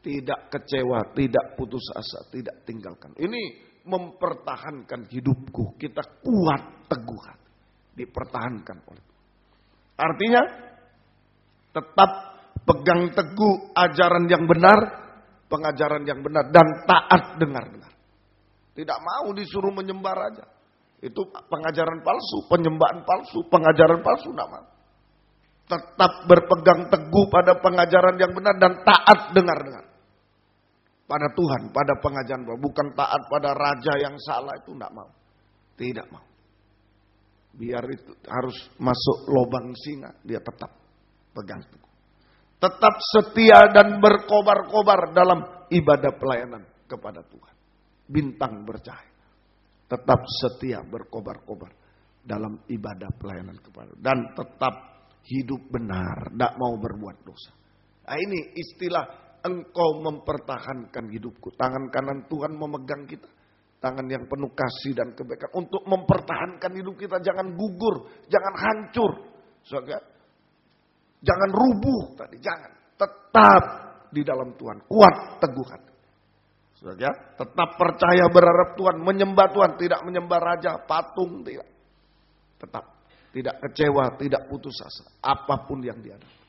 Tidak kecewa, tidak putus asa, tidak tinggalkan. Ini mempertahankan hidupku. Kita kuat, teguh hati. Dipertahankan oleh Tuhan. Artinya, tetap pegang teguh ajaran yang benar, pengajaran yang benar, dan taat dengar-dengar. Tidak mau disuruh menyembah raja. Itu pengajaran palsu, penyembahan palsu, pengajaran palsu, tidak mau. Tetap berpegang teguh pada pengajaran yang benar dan taat dengar-dengar. Pada Tuhan, pada pengajaran, bukan taat pada raja yang salah, itu tidak mau. Tidak mau. Biar itu harus masuk lubang singa, dia tetap pegang teguh. Tetap setia dan berkobar-kobar dalam ibadah pelayanan kepada Tuhan. Bintang bercahaya. Tetap setia berkobar-kobar dalam ibadah pelayanan kepada Tuhan. Dan tetap hidup benar, tidak mau berbuat dosa. Nah, ini istilah engkau mempertahankan hidupku. Tangan kanan Tuhan memegang kita. Tangan yang penuh kasih dan kebaikan. Untuk mempertahankan hidup kita. Jangan gugur, jangan hancur. Saudara, jangan rubuh tadi, jangan. Tetap di dalam Tuhan, kuat teguh hati. Saudara, tetap percaya berharap Tuhan, menyembah Tuhan, tidak menyembah raja, patung, tidak. Tetap tidak kecewa, tidak putus asa, apapun yang dihadapi.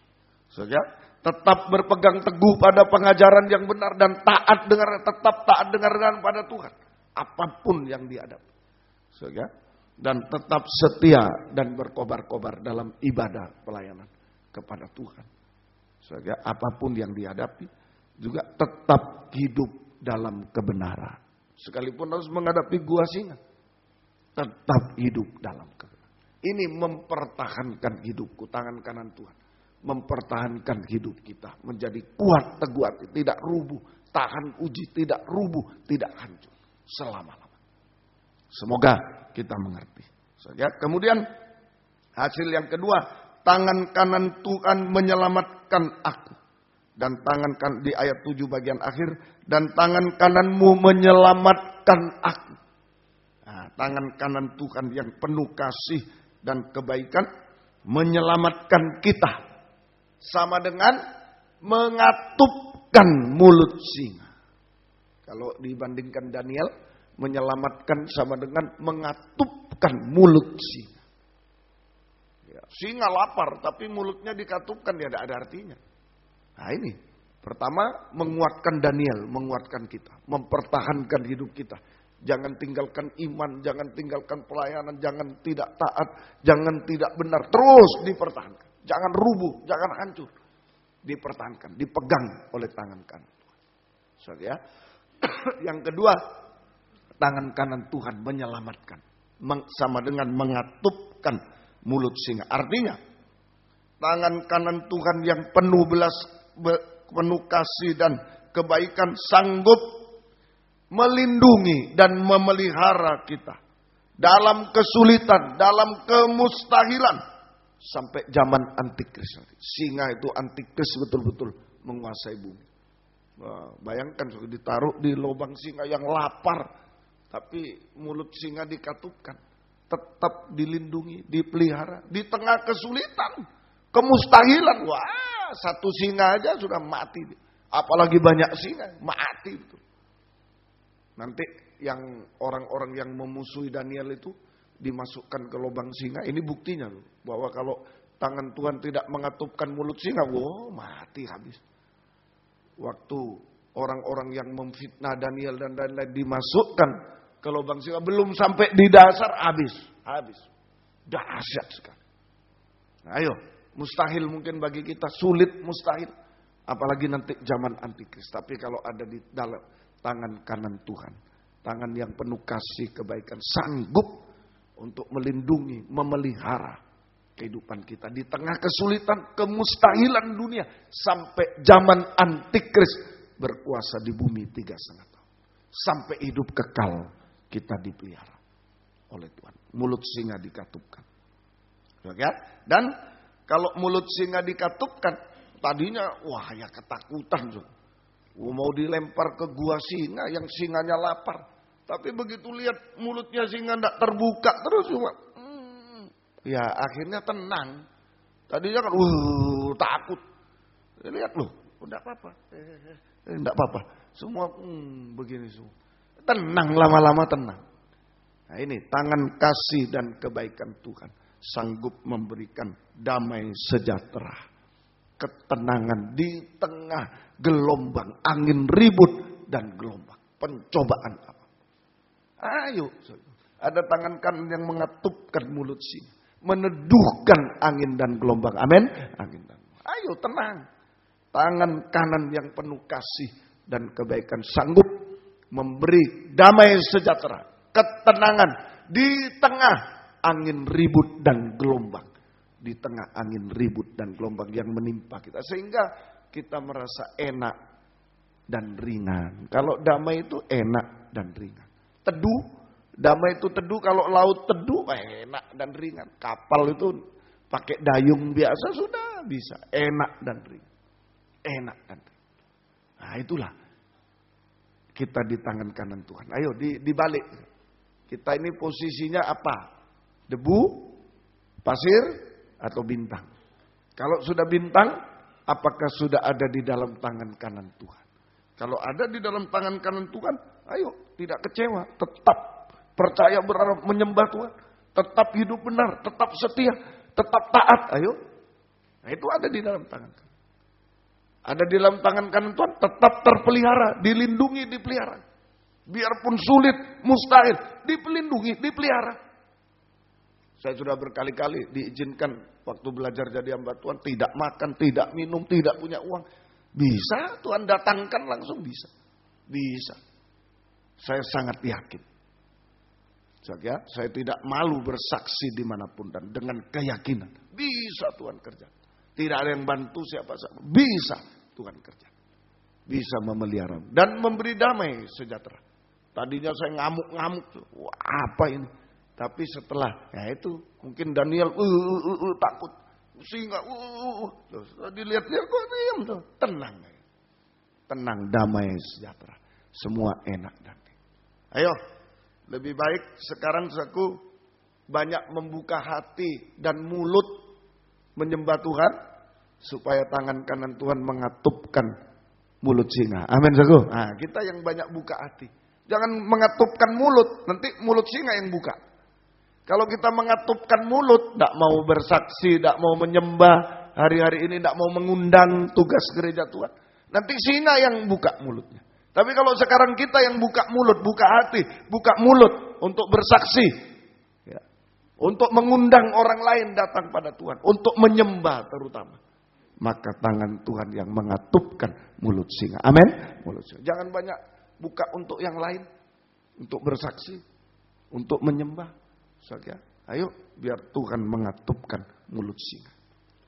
Saudara, tetap berpegang teguh pada pengajaran yang benar dan taat tetap taat dengar pada Tuhan, apapun yang dihadapi. Saudara, dan tetap setia dan berkobar-kobar dalam ibadah pelayanan kepada Tuhan. Sehingga apapun yang dihadapi juga tetap hidup dalam kebenaran. Sekalipun harus menghadapi gua singa, tetap hidup dalam kebenaran. Ini mempertahankan hidupku, tangan kanan Tuhan. Mempertahankan hidup kita menjadi kuat teguh hati, tidak rubuh, tahan uji, tidak rubuh, tidak hancur selama-lamanya. Semoga kita mengerti. Sehingga kemudian hasil yang kedua, tangan kanan Tuhan menyelamatkan aku. Dan tangan kanan di ayat 7 bagian akhir. Dan tangan kananmu menyelamatkan aku. Nah, tangan kanan Tuhan yang penuh kasih dan kebaikan menyelamatkan kita. Sama dengan mengatupkan mulut singa. Kalau dibandingkan Daniel, menyelamatkan sama dengan mengatupkan mulut singa. Singa lapar tapi mulutnya dikatupkan, ya tidak ada artinya. Nah ini, pertama menguatkan Daniel, menguatkan kita, mempertahankan hidup kita. Jangan tinggalkan iman, jangan tinggalkan pelayanan, jangan tidak taat, jangan tidak benar. Terus dipertahankan, jangan rubuh, jangan hancur. Dipertahankan, dipegang oleh tangan kanan Tuhan. So, ya. Yang kedua, tangan kanan Tuhan menyelamatkan. Sama dengan mengatupkan mulut singa. Artinya, tangan kanan Tuhan yang penuh penuh kasih dan kebaikan sanggup melindungi dan memelihara kita dalam kesulitan, dalam kemustahilan sampai zaman antikris. Singa itu antikris betul-betul menguasai bumi. Bayangkan sudah ditaruh di lubang singa yang lapar, tapi mulut singa dikatupkan, tetap dilindungi, dipelihara di tengah kesulitan, kemustahilan. Wah, satu singa aja sudah mati, apalagi banyak singa mati betul. Nanti yang orang-orang yang memusuhi Daniel itu dimasukkan ke lubang singa. Ini buktinya loh, bahwa kalau tangan Tuhan tidak mengatupkan mulut singa, wow, mati habis. Waktu orang-orang yang memfitnah Daniel dan lain-lain dimasukkan ke lubang singa, belum sampai di dasar habis. Dahsyat sekali. Nah, ayo, mustahil mungkin bagi kita, sulit mustahil. Apalagi nanti zaman antikris. Tapi kalau ada di dalam tangan kanan Tuhan, tangan yang penuh kasih kebaikan, sanggup untuk melindungi, memelihara kehidupan kita di tengah kesulitan, kemustahilan dunia sampai zaman antikris berkuasa di bumi 3,5 tahun. Sampai hidup kekal kita dipelihara oleh Tuhan. Mulut singa dikatupkan. Dan kalau mulut singa dikatupkan, Tadinya wah ya ketakutan. Mau dilempar ke gua singa yang singanya lapar. Tapi begitu lihat mulutnya singa tidak terbuka terus cuma. Ya akhirnya tenang. Tadinya kan takut. Lihat loh, enggak apa-apa. Enggak apa-apa. Semua begini semua. Tenang, lama-lama tenang. Nah ini tangan kasih dan kebaikan Tuhan sanggup memberikan damai sejahtera, ketenangan di tengah gelombang angin ribut dan gelombang pencobaan apa. Ayo, ada tangan kanan yang mengatupkan mulut singa, meneduhkan angin dan gelombang. Amin. Angin dan ayo tenang. Tangan kanan yang penuh kasih dan kebaikan sanggup memberi damai sejahtera, ketenangan di tengah angin ribut dan gelombang. Di tengah angin ribut dan gelombang yang menimpa kita. Sehingga kita merasa enak dan ringan. Kalau damai itu enak dan ringan. Teduh, damai itu teduh. Kalau laut teduh enak dan ringan. Kapal itu pakai dayung biasa sudah bisa. Enak dan ringan. Enak dan ringan. Nah itulah. Kita di tangan kanan Tuhan. Ayo dibalik. Kita ini posisinya apa? Debu, pasir, atau bintang. Kalau sudah bintang, apakah sudah ada di dalam tangan kanan Tuhan? Kalau ada di dalam tangan kanan Tuhan, ayo tidak kecewa. Tetap percaya berharap menyembah Tuhan. Tetap hidup benar, tetap setia, tetap taat. Ayo. Nah itu ada di dalam tangan kanan. Ada di dalam tangan kanan Tuhan, tetap terpelihara, dilindungi, dipelihara. Biarpun sulit, mustahil, dipelindungi, dipelihara. Saya sudah berkali-kali diizinkan waktu belajar jadi hamba Tuhan, tidak makan, tidak minum, tidak punya uang. Bisa, Tuhan datangkan langsung bisa. Bisa. Saya sangat yakin. Saya tidak malu bersaksi dimanapun dan dengan keyakinan. Bisa Tuhan kerja. Tidak ada yang bantu siapa-siapa. Bisa Tuhan kerja. Bisa memelihara dan memberi damai sejahtera. Tadinya saya ngamuk-ngamuk. Wah, apa ini? Tapi setelah, ya itu mungkin Daniel takut. Singa, dilihat-lihat kok diam tuh. Tenang. Tenang, damai sejahtera. Semua enak dan enak. Ayo, lebih baik sekarang aku banyak membuka hati dan mulut menyembah Tuhan supaya tangan kanan Tuhan mengatupkan mulut singa. Amin, saudara. Nah, kita yang banyak buka hati. Jangan mengatupkan mulut, nanti mulut singa yang buka. Kalau kita mengatupkan mulut, tidak mau bersaksi, tidak mau menyembah hari-hari ini, tidak mau mengundang tugas gereja Tuhan, nanti singa yang buka mulutnya. Tapi kalau sekarang kita yang buka mulut, buka hati, buka mulut untuk bersaksi, ya, untuk mengundang orang lain datang pada Tuhan, untuk menyembah terutama, maka tangan Tuhan yang mengatupkan mulut singa. Amin. Mulut singa. Jangan banyak buka untuk yang lain, untuk bersaksi, untuk menyembah. Saja, ayo biar Tuhan mengatupkan mulut singa.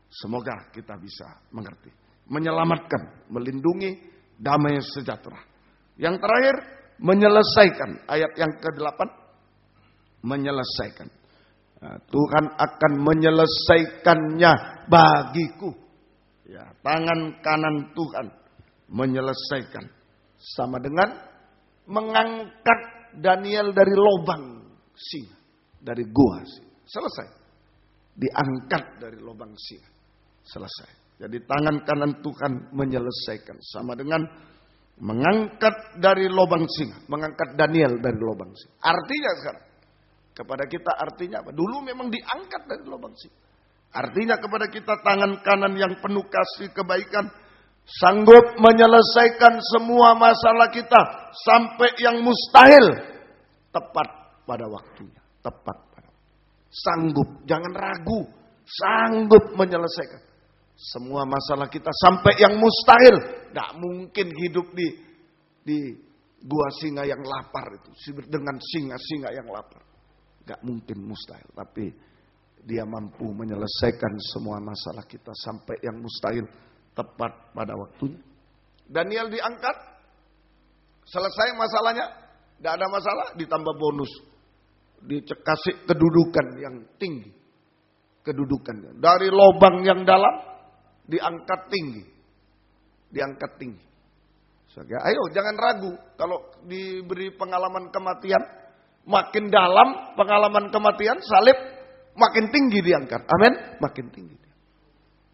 Semoga kita bisa mengerti, menyelamatkan, melindungi, damai sejahtera. Yang terakhir, menyelesaikan. Ayat yang ke-8, menyelesaikan. Nah, Tuhan akan menyelesaikannya bagiku. Ya, tangan kanan Tuhan menyelesaikan. Sama dengan mengangkat Daniel dari lubang singa. Dari gua sih. Selesai. Diangkat dari lubang singa. Selesai. Jadi tangan kanan Tuhan menyelesaikan. Sama dengan mengangkat dari lubang singa. Mengangkat Daniel dari lubang singa. Artinya sekarang. Kepada kita artinya apa? Dulu memang diangkat dari lubang singa. Artinya kepada kita tangan kanan yang penuh kasih kebaikan. Sanggup menyelesaikan semua masalah kita. Sampai yang mustahil. Tepat pada waktunya. Tepat pada sanggup, jangan ragu, sanggup menyelesaikan semua masalah kita sampai yang mustahil. Tidak mungkin hidup di gua singa yang lapar itu dengan singa-singa yang lapar. Tidak mungkin, mustahil. Tapi Dia mampu menyelesaikan semua masalah kita sampai yang mustahil tepat pada waktunya. Daniel diangkat, selesai masalahnya, tidak ada masalah, ditambah bonus. Dikasih kedudukan yang tinggi. Kedudukannya. Dari lubang yang dalam diangkat tinggi. Diangkat tinggi. Ayo jangan ragu kalau diberi pengalaman kematian, makin dalam pengalaman kematian, salib makin tinggi diangkat. Amin, makin tinggi.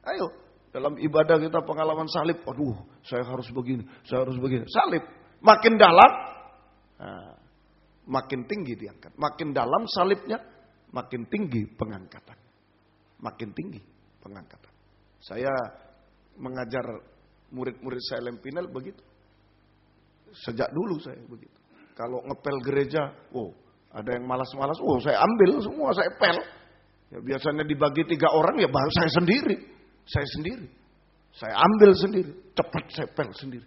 Ayo, dalam ibadah kita pengalaman salib, aduh, saya harus begini, saya harus begini. Salib makin dalam, makin tinggi diangkat. Makin dalam salibnya, makin tinggi pengangkatan. Makin tinggi pengangkatan. Saya mengajar murid-murid saya Lempinel begitu. Sejak dulu saya begitu. Kalau ngepel gereja, ada yang malas-malas, saya ambil semua, saya pel. Ya biasanya dibagi 3 orang, ya baru saya sendiri. Saya ambil sendiri, cepat saya pel sendiri.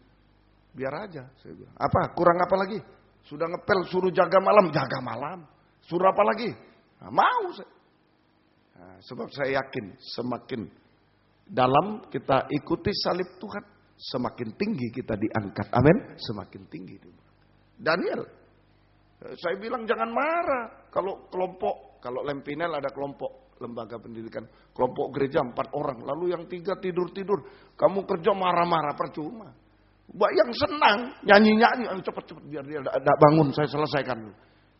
Biar aja, saya bilang. Apa? Kurang apa lagi? Sudah ngepel, suruh jaga malam. Suruh apa lagi? Nah, mau saya. Nah, sebab saya yakin semakin dalam kita ikuti salib Tuhan, semakin tinggi kita diangkat. Amin. Semakin tinggi. Daniel. Saya bilang jangan marah. Kalau Lempinel ada kelompok lembaga pendidikan. Kelompok gereja 4 orang. Lalu yang 3 tidur-tidur. Kamu kerja marah-marah percuma. Yang senang nyanyi-nyanyi. Cepat-cepat biar dia ada bangun. Saya selesaikan.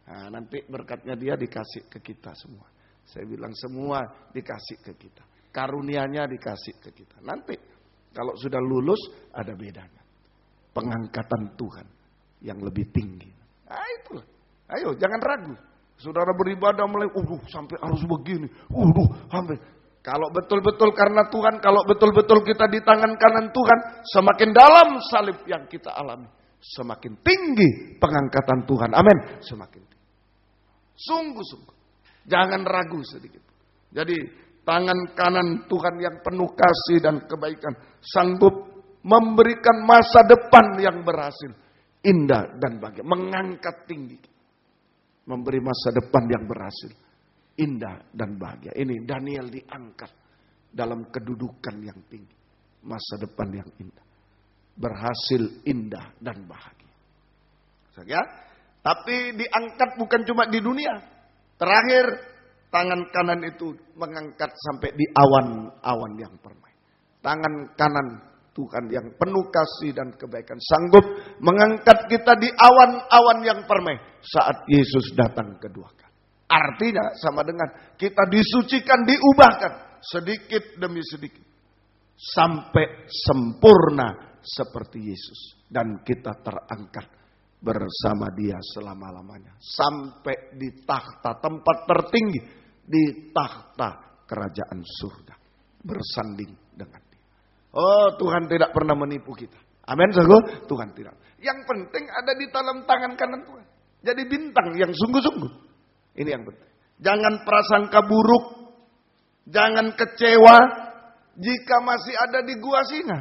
Nah, nanti berkatnya dia dikasih ke kita semua. Saya bilang semua dikasih ke kita. Karunianya dikasih ke kita. Nanti kalau sudah lulus, ada bedanya. Pengangkatan Tuhan yang lebih tinggi. Nah itulah. Ayo, jangan ragu. Saudara beribadah mulai, sampai harus begini. Sampai. Kalau betul-betul karena Tuhan, kalau betul-betul kita di tangan kanan Tuhan, semakin dalam salib yang kita alami, semakin tinggi pengangkatan Tuhan. Amin. Semakin tinggi. Sungguh-sungguh. Jangan ragu sedikit. Jadi, tangan kanan Tuhan yang penuh kasih dan kebaikan sanggup memberikan masa depan yang berhasil, indah dan bahagia, mengangkat tinggi, memberi masa depan yang berhasil, indah dan bahagia. Ini Daniel diangkat dalam kedudukan yang tinggi, masa depan yang indah, berhasil, indah dan bahagia. Ya, tapi diangkat bukan cuma di dunia. Terakhir, tangan kanan itu mengangkat sampai di awan-awan yang permai. Tangan kanan Tuhan yang penuh kasih dan kebaikan sanggup mengangkat kita di awan-awan yang permai saat Yesus datang kedua kali. Artinya sama dengan kita disucikan, diubahkan sedikit demi sedikit sampai sempurna seperti Yesus, dan kita terangkat bersama Dia selama-lamanya sampai di tahta tempat tertinggi, di tahta kerajaan surga, bersanding dengan Dia. Oh, Tuhan tidak pernah menipu kita. Amin, saudara. Tuhan tidak. Yang penting ada di dalam tangan kanan Tuhan. Jadi bintang yang sungguh-sungguh. Ini yang penting. Jangan prasangka buruk, jangan kecewa jika masih ada di gua singa.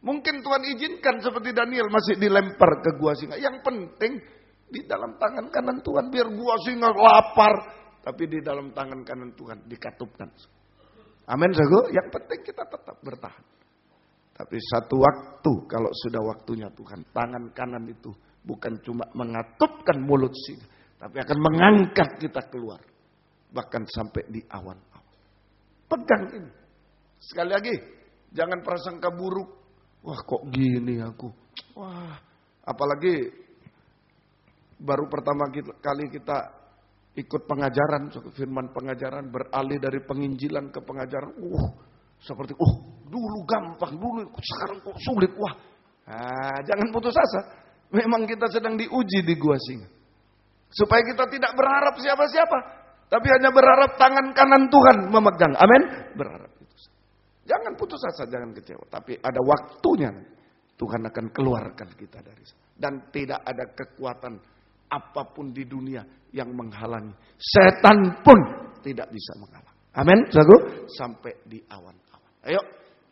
Mungkin Tuhan izinkan seperti Daniel masih dilempar ke gua singa. Yang penting di dalam tangan kanan Tuhan, biar gua singa lapar, tapi di dalam tangan kanan Tuhan dikatupkan. Amin, saudara. Yang penting kita tetap bertahan. Tapi satu waktu, kalau sudah waktunya Tuhan, tangan kanan itu bukan cuma mengatupkan mulut singa, tapi akan mengangkat kita keluar, bahkan sampai di awan-awan. Pegang ini. Sekali lagi, jangan prasangka buruk. Wah, kok gini aku. Wah, apalagi baru pertama kali kita ikut pengajaran, firman pengajaran, beralih dari penginjilan ke pengajaran. Seperti, dulu gampang, dulu sekarang kok sulit. Wah, jangan putus asa. Memang kita sedang diuji di gua singa. Supaya kita tidak berharap siapa-siapa, tapi hanya berharap tangan kanan Tuhan memegang. Amin. Berharap itu. Jangan putus asa, jangan kecewa. Tapi ada waktunya Tuhan akan keluarkan kita dari sana. Dan tidak ada kekuatan apapun di dunia yang menghalangi. Setan pun tidak bisa menghalangi. Amin. Sampai di awan-awan. Ayo,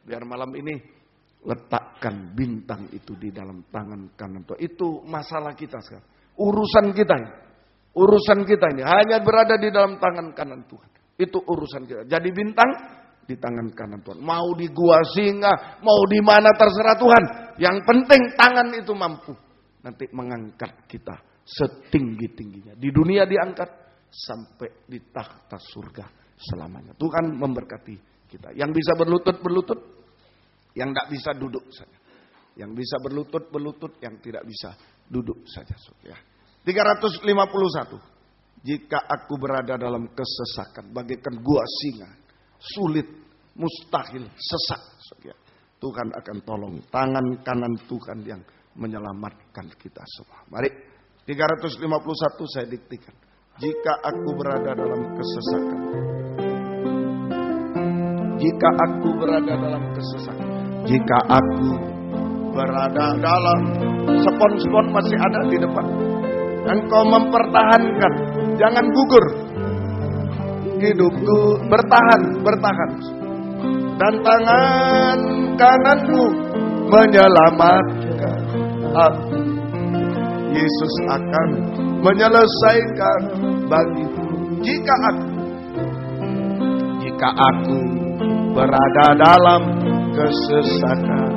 biar malam ini letakkan bintang itu di dalam tangan kanan Tuhan. Itu masalah kita sekarang. Urusan kita ini. Urusan kita ini hanya berada di dalam tangan kanan Tuhan. Itu urusan kita. Jadi bintang di tangan kanan Tuhan. Mau di gua singa, mau di mana terserah Tuhan. Yang penting tangan itu mampu nanti mengangkat kita setinggi-tingginya. Di dunia diangkat sampai di tahta surga selamanya. Tuhan memberkati kita. Yang bisa berlutut, berlutut. Yang tidak bisa duduk saja. Yang bisa berlutut, berlutut. Yang tidak bisa duduk saja. Ya. 351. Jika aku berada dalam kesesakan, bagaikan gua singa, sulit, mustahil, sesak. Ya. Tuhan akan tolong. Tangan kanan Tuhan yang menyelamatkan kita semua. Mari. 351 saya diktikan. Jika aku berada dalam kesesakan. Jika aku berada dalam kesesakan. Jika aku berada dalam, spon-spon masih ada di depan. Engkau mempertahankan, jangan gugur. Hidupku bertahan. Dan tangan kananmu menyelamatkan aku. Yesus akan menyelesaikan bagiku. Jika aku berada dalam kesesakan,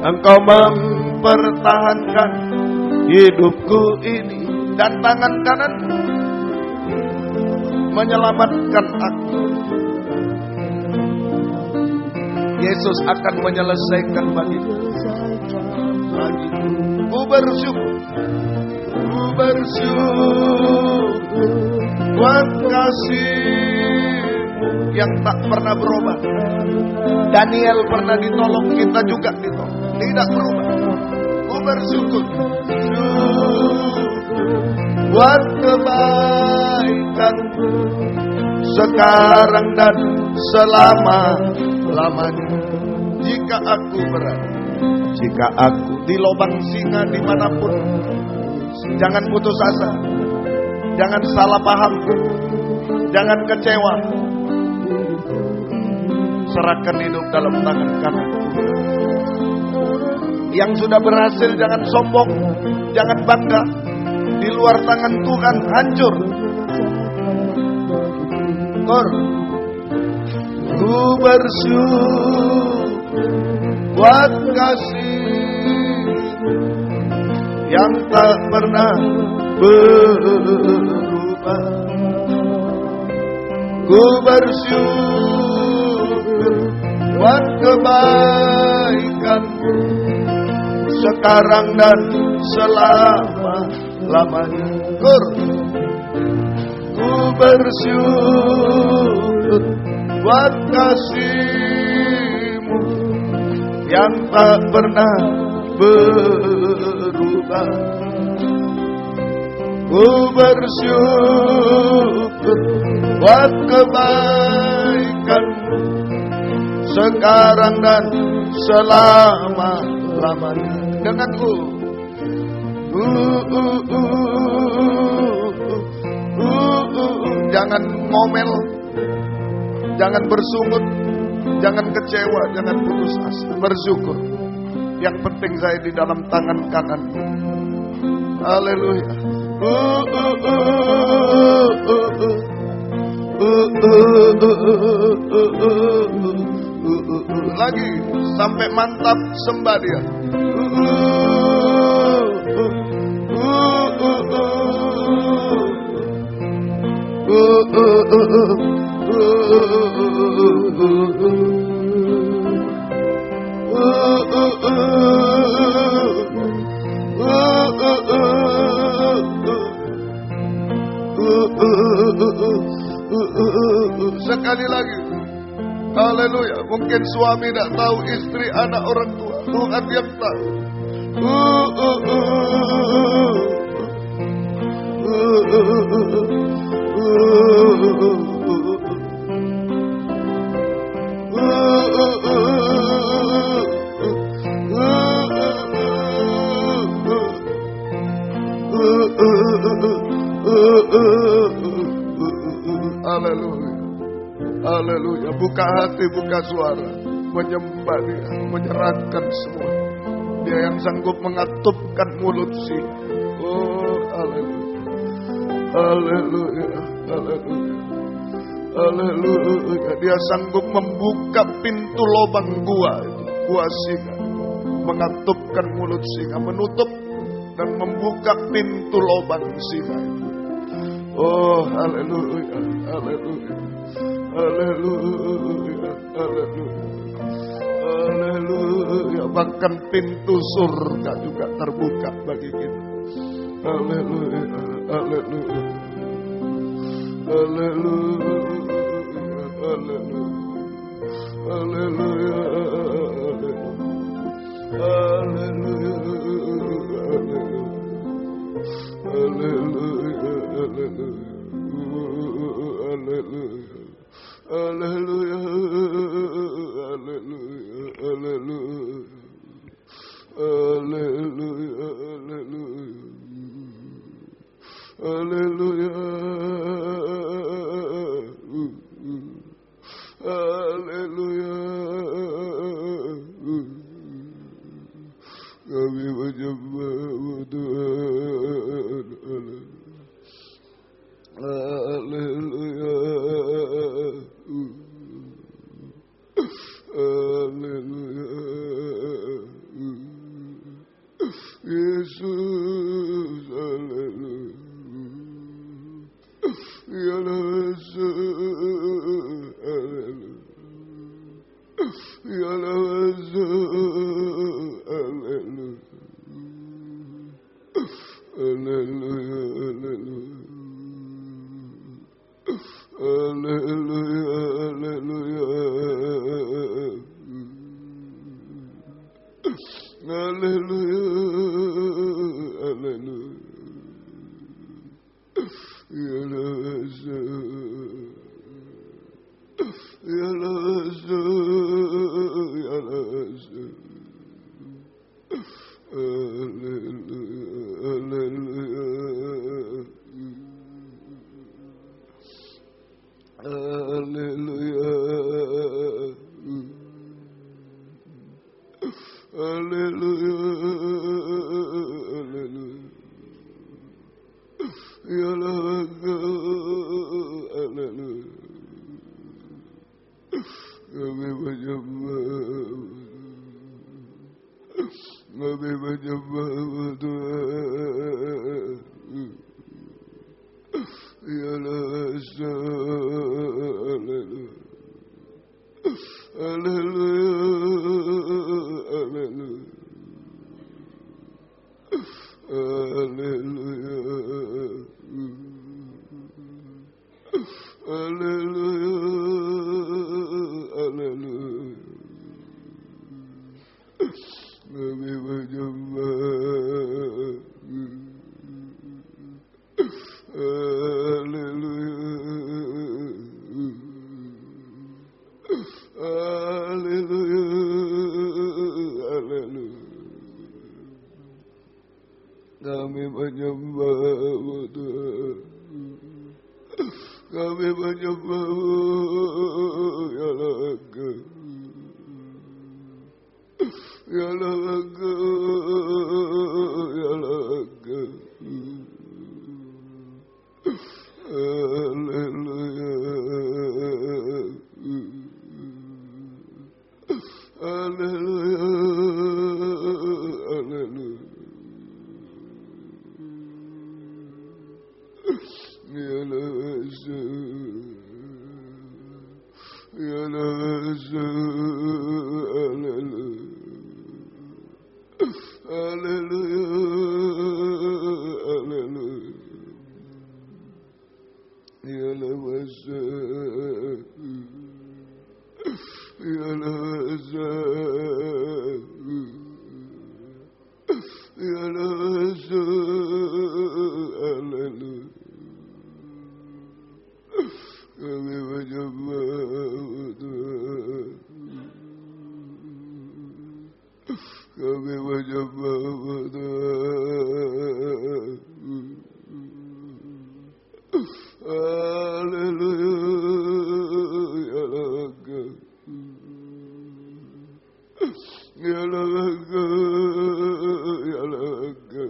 Engkau mempertahankan hidupku ini, dan tangan kanan menyelamatkan aku. Yesus akan menyelesaikan bagiku. Ku bersyukur buat kasih-Mu yang tak pernah berubah. Daniel pernah ditolong, kita juga ditolong, tidak berubah. Ku bersyukur buat kebaikan sekarang dan selama-lamanya. Jika aku di lubang singa dimanapun, jangan putus asa, jangan salah paham, jangan kecewa. Serahkan hidup dalam tangan kanan Tuhan. Yang sudah berhasil jangan sombong, jangan bangga. Di luar tangan Tuhan hancur. Ku bersyukur buat kasih yang tak pernah berubah. Ku bersyukur buat kebaikan-Mu sekarang dan selama-lamanya. Ku bersyukur buat kasih-Mu yang tak pernah berubah. Ku bersyukur buat kebaikan-Mu sekarang dan selama-lamanya. Denganku, jangan ngomel, jangan bersungut, jangan kecewa, jangan putus asa. Bersyukur. Yang penting saya di dalam tangan kanan-Mu. Haleluya. Lagi sampai mantap, sembah Dia. Sekali lagi. Haleluya. Mungkin suami tidak tahu, istri, anak, orang tua. Tuhan yang tahu. Haleluya. Haleluya. Buka hati, buka suara. Menyembah Dia, menyerahkan semua. Dia yang sanggup mengatupkan mulut singa. Oh, haleluya. Haleluya. Haleluya. Haleluya. Dia sanggup membuka pintu lubang gua itu, gua singa. Mengatupkan mulut singa, menutup dan membuka pintu lubang singa itu. Oh, haleluya. Haleluya. Haleluya, haleluya, haleluya. Bahkan pintu surga juga terbuka bagi kita. Haleluya, haleluya, haleluya, haleluya, haleluya, haleluya, haleluya, haleluya, haleluya, haleluya. Kami menyembah Tuhan. Haleluya, haleluya. Yesus, haleluya. Ya Rasul, haleluya. Ya Rasul, haleluya. Haleluya, haleluya. Haleluya, haleluya. Haleluya, ya Rasul, ya Rasul, ya Rasul. Haleluya, haleluya. Haleluya, haleluya, haleluya. Ya Rasul, haleluya. Kami menyembah, kami menyembah Tuhan. Ya Rasul, haleluya, haleluya, haleluya, haleluya, haleluya. Kami menyembah, haleluya, haleluya, haleluya. Kami menyembah Tuhan. Kami menyembah ya Raga, ya Raga, ya Raga. Haleluya, haleluya, haleluya. Ya Rasul, ya Rasul, haleluya, haleluya, haleluya. Ya Rasul, ya Rasul, ya Rasul, haleluya. Kami menyembah Tuhan. Kami menyembah Tuhan. Haleluya, ya Raga, ya Raga, ya Raga.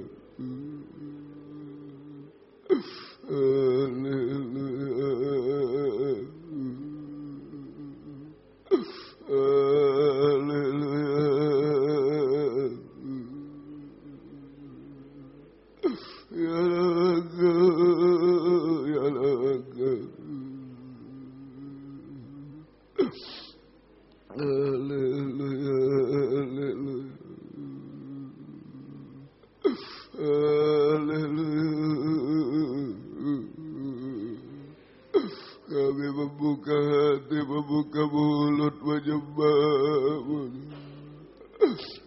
Haleluya, haleluya, ya Raga, ya Raga. Kami membuka hati, membuka mulut, menyembah-Mu.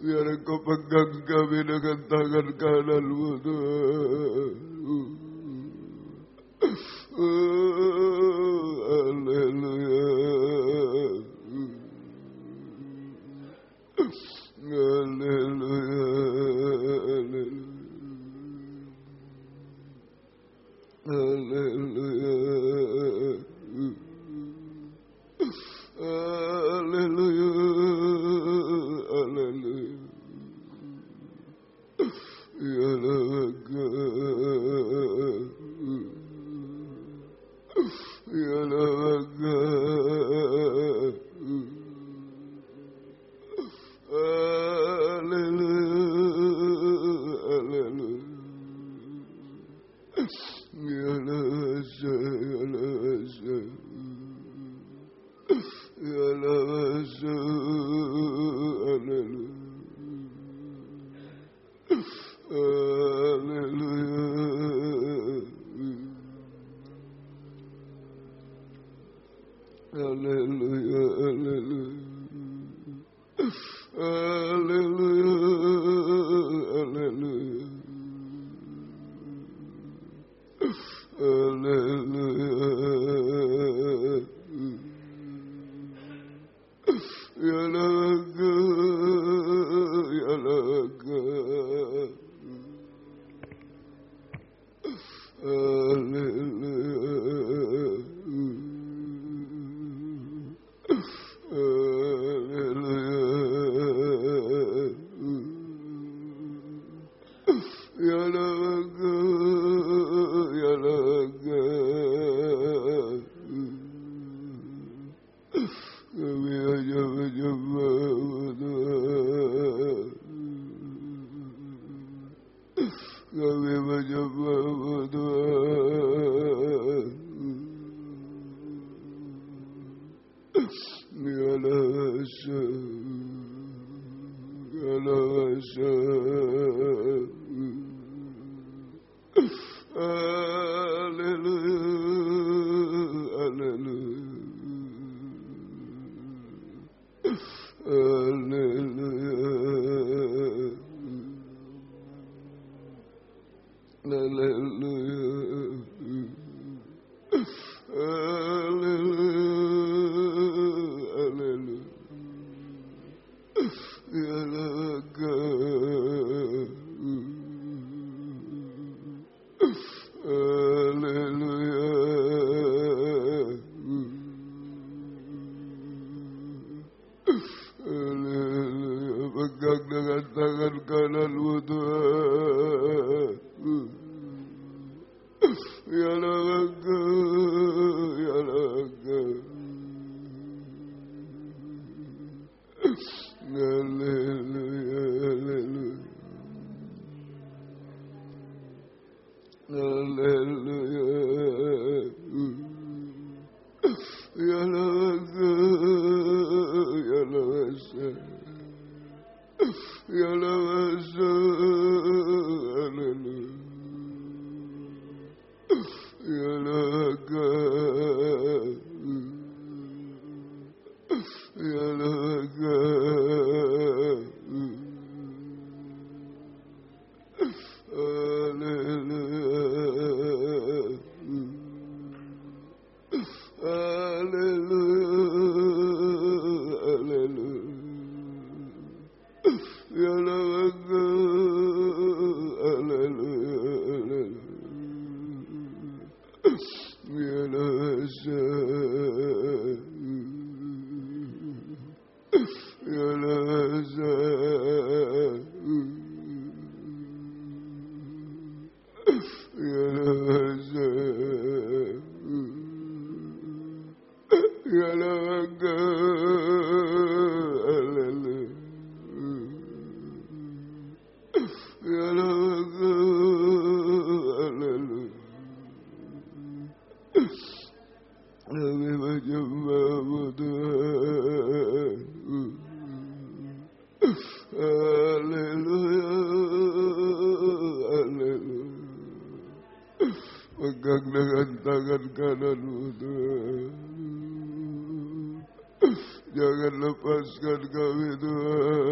Biar Engkau pegang kami dengan tangan kanan-Mu, Tuhan. Haleluya. Haleluya. Haleluya. Haleluya. Haleluya. Ya laga. Ya laga. Pegang dengan tangan kanan-Mu, Tuhan. Ya laga, ya laga. Haleluya, haleluya. Haleluya. Ya laga, ya laga. Ya laga, haleluya. Ya laga, ya laga. pegang dengan tangan kananmu Tuhan. Jangan lepaskan kami Tuhan.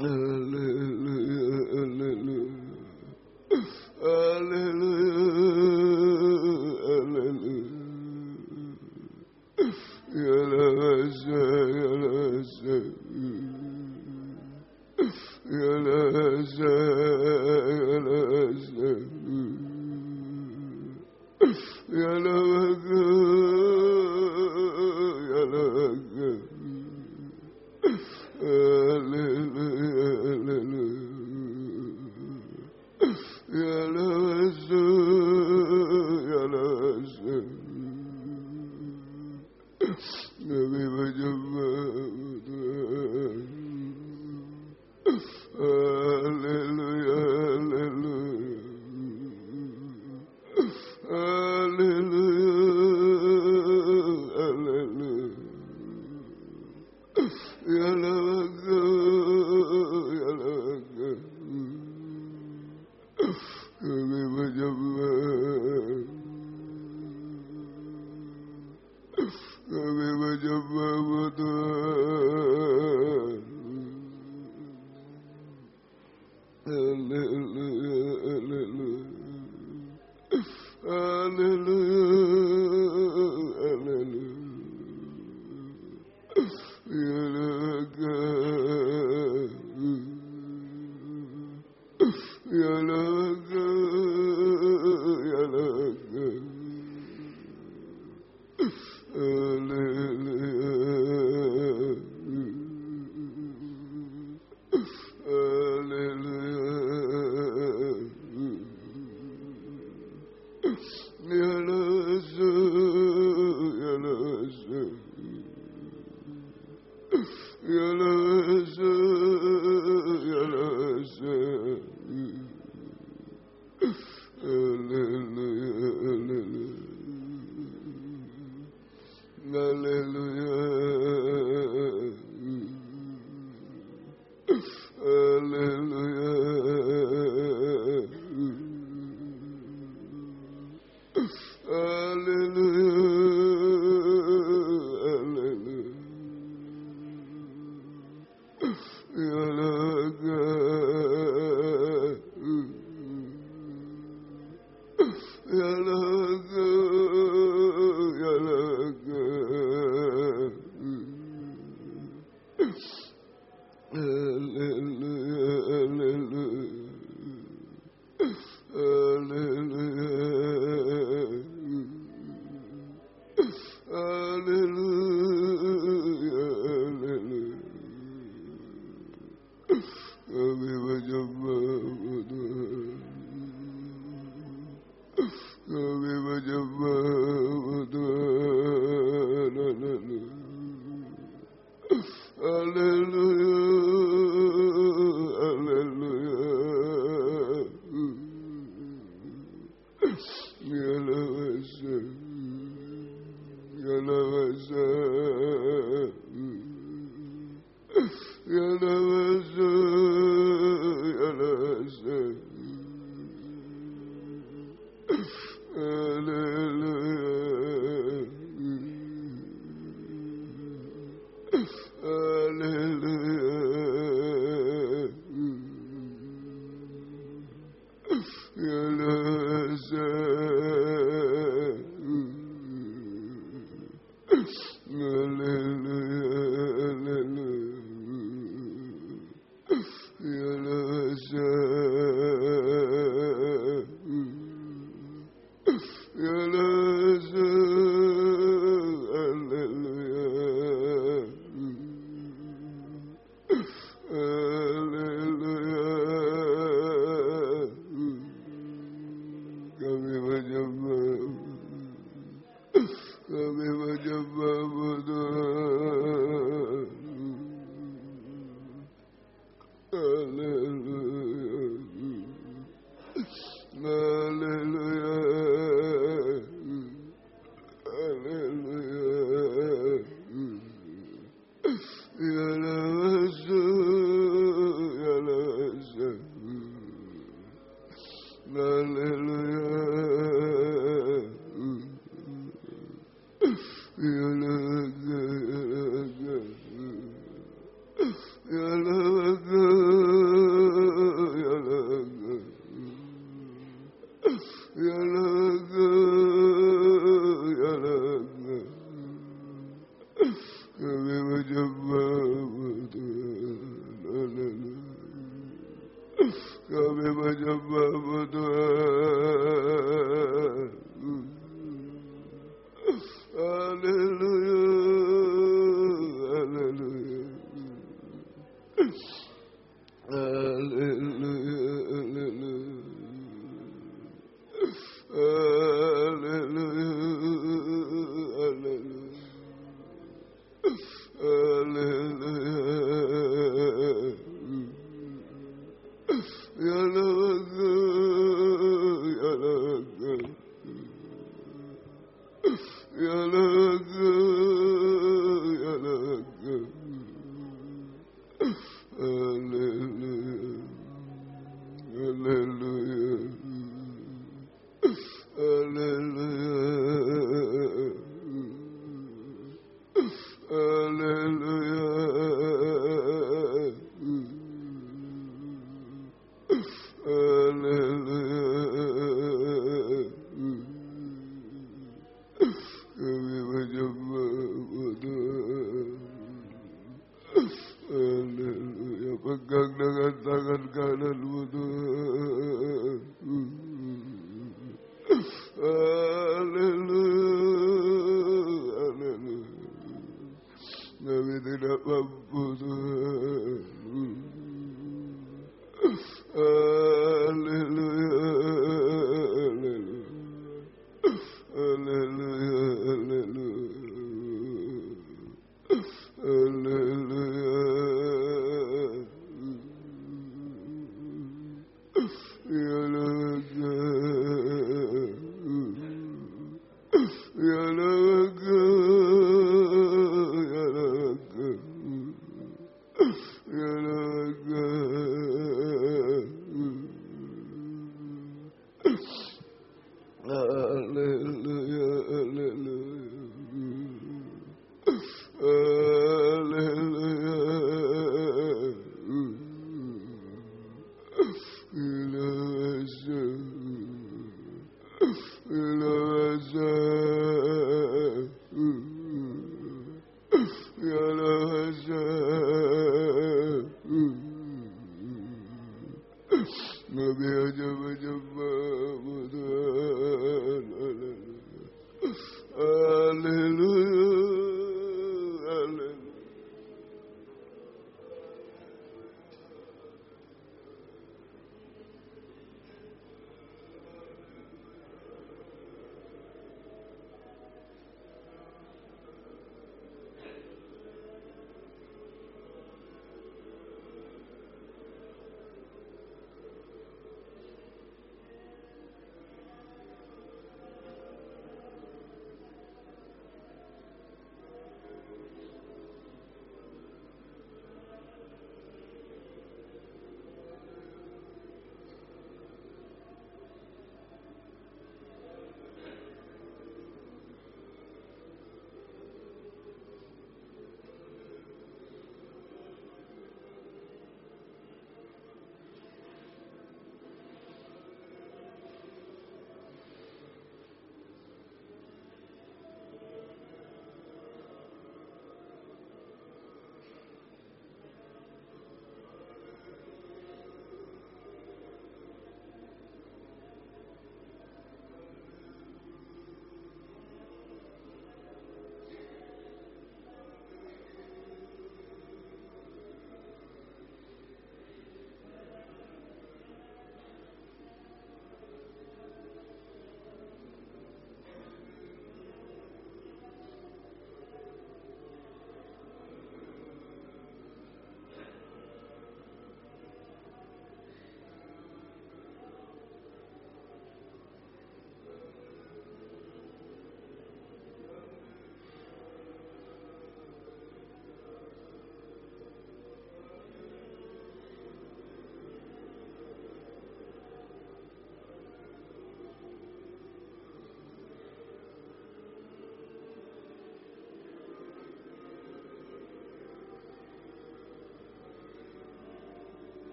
Haleluya. Haleluya. Haleluya. Ya laga. Ya laga. Ya laga. Haleluya. Haleluya. Ya laga.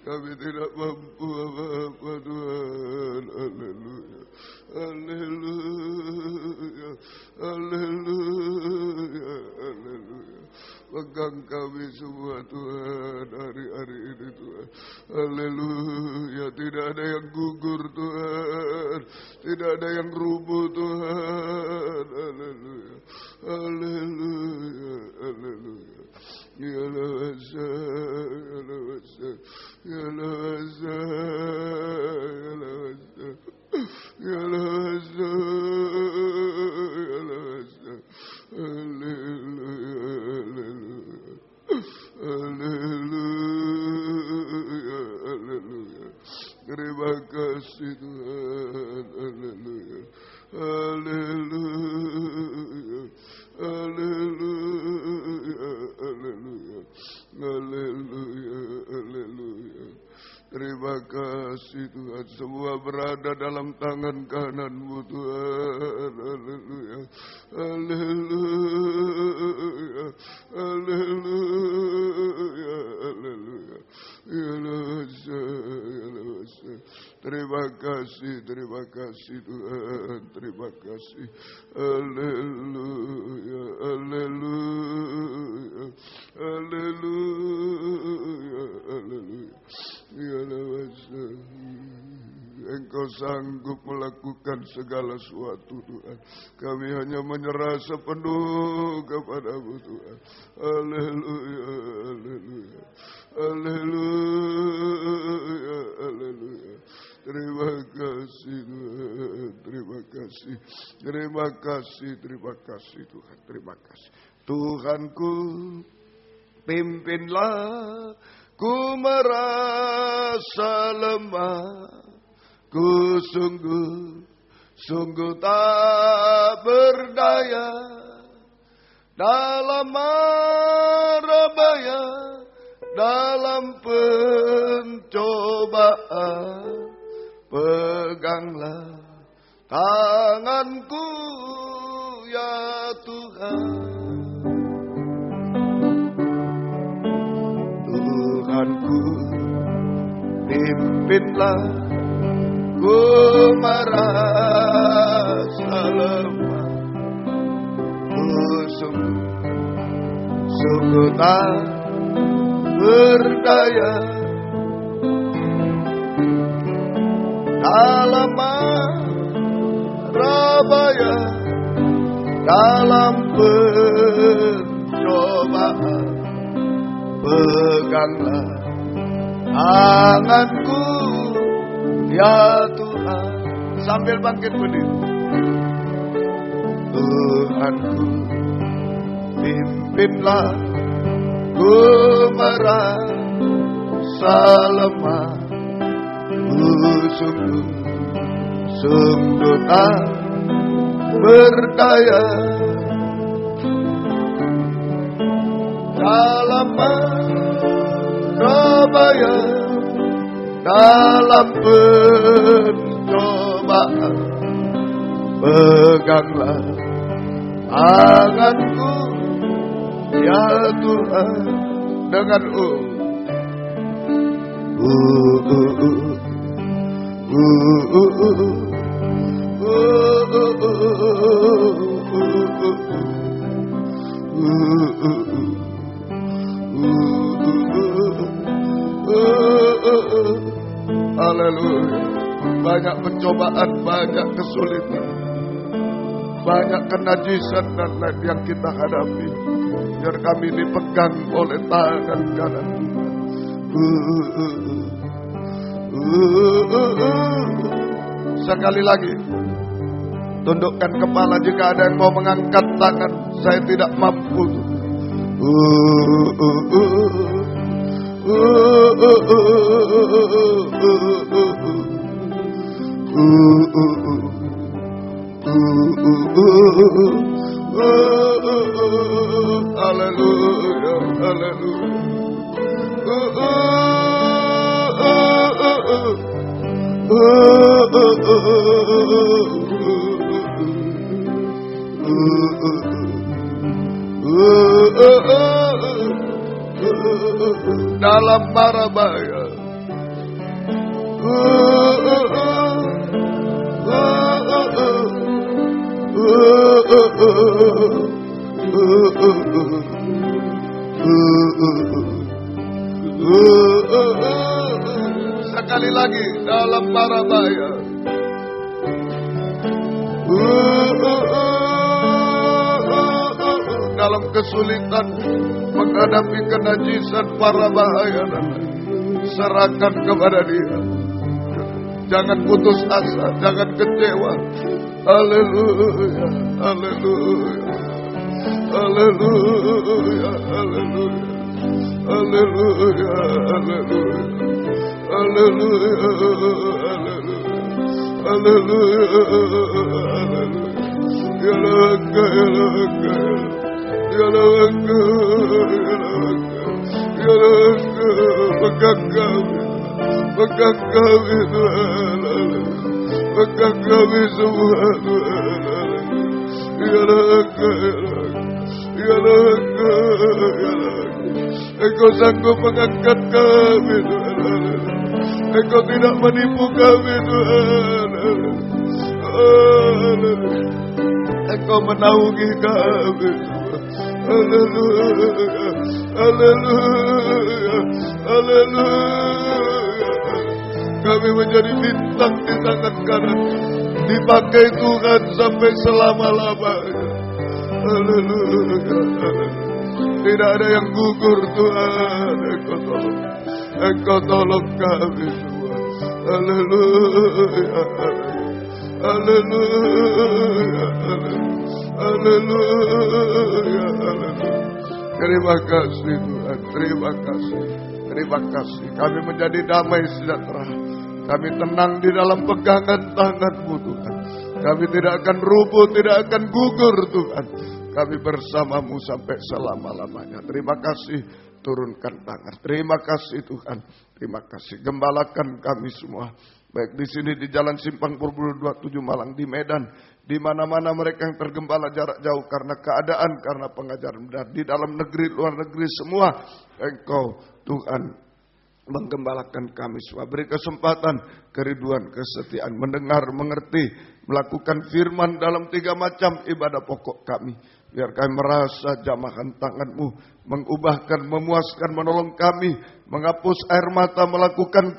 Kami tidak mampu apa-apa Tuhan. Haleluya. Haleluya. Haleluya. Haleluya. Pegang kami semua Tuhan hari-hari ini Tuhan. Haleluya. Tidak ada yang gugur Tuhan. Tidak ada yang rubuh Tuhan. Haleluya. Haleluya. Haleluya. Ya lawasa, ya lawasa, ya lawasa, ya lawasa, ya lawasa, ya lawasa. Haleluya, haleluya, haleluya, haleluya. Terima kasih Tuhan, haleluya, haleluya, haleluya, haleluya, haleluya, haleluya. Terima kasih Tuhan, semua berada dalam tangan kanan-Mu Tuhan. Haleluya, haleluya, haleluya, haleluya. Ya Lawasa, ya Lawasa. Terima kasih Tuhan, terima kasih. Haleluya, haleluya, haleluya, haleluya. Ya Lawasa. Engkau sanggup melakukan segala sesuatu Tuhan. Kami hanya menyerah sepenuh kepada-Mu Tuhan. Haleluya, haleluya, haleluya, haleluya. Terima kasih Tuhan, terima kasih, terima kasih, terima kasih Tuhan, terima kasih. Tuhanku, pimpinlah, ku merasa lemah. Ku sungguh tak berdaya dalam mara bahaya, dalam pencobaan. Peganglah tanganku ya Tuhan. Tuhanku, pimpinlah, ku merasa lemah. Ku sungguh tak berdaya dalam mara bahaya, dalam pencobaan. Peganglah tanganku ya Tuhan. Sambil bangkit berdiri. Tuhanku, pimpinlah, ku merasa lemah. Ku sungguh tak berdaya dalam mara bahaya, dalam pencobaan. Peganglah tanganku ya Tuhan. Dengan haleluya. Banyak pencobaan, banyak kesulitan, banyak kenajisan dan lain yang kita hadapi. Biar kami dipegang oleh tangan kanan. Sekali lagi, tundukkan kepala jika ada yang mau mengangkat tangan. Saya tidak mampu. Haleluya, haleluya. Dalam mara bahaya, Sekali lagi dalam para bahaya. Dalam kesulitan menghadapi kenajisan para bahaya, serahkan kepada Dia. Jangan putus asa, jangan kecewa. Haleluya, haleluya, haleluya, haleluya, haleluya, haleluya, haleluya, haleluya, haleluya. Ya laka, ya laka, ya laka, ya laka, pegang kami, pegang kami Tuhan, pegang kami semua Tuhan. Ya laka, ya laka, ya laka. Engkau sanggup mengangkat kami Tuhan. Engkau tidak menipu kami Tuhan. Engkau menaungi kami. Haleluya, haleluya, haleluya. Kami menjadi bintang di tangan kanan, dipakai Tuhan sampai selama-lamanya. Haleluya, tidak ada yang gugur Tuhan. Engkau tolong, Engkau tolong kami semua. Haleluya, haleluya, haleluya, haleluya. Terima kasih Tuhan, terima kasih, terima kasih. Kami menjadi damai sejahtera. Kami tenang di dalam pegangan tangan-Mu Tuhan. Kami tidak akan rubuh, tidak akan gugur Tuhan. Kami bersama-Mu sampai selama-lamanya. Terima kasih, turunkan tangan. Terima kasih Tuhan, terima kasih. Gembalakan kami semua. Baik di sini di Jalan Simpang Purwulu 27 Malang, di Medan, di mana-mana mereka yang tergembala jarak jauh karena keadaan, karena pengajaran benar, di dalam negeri, luar negeri semua, Engkau Tuhan menggembalakan kami semua. Beri kesempatan, kerinduan, kesetiaan, mendengar, mengerti, melakukan firman dalam 3 macam ibadah pokok kami. Biar kami merasa jamahan tangan-Mu, mengubahkan, memuaskan, menolong kami, menghapus air mata, melakukan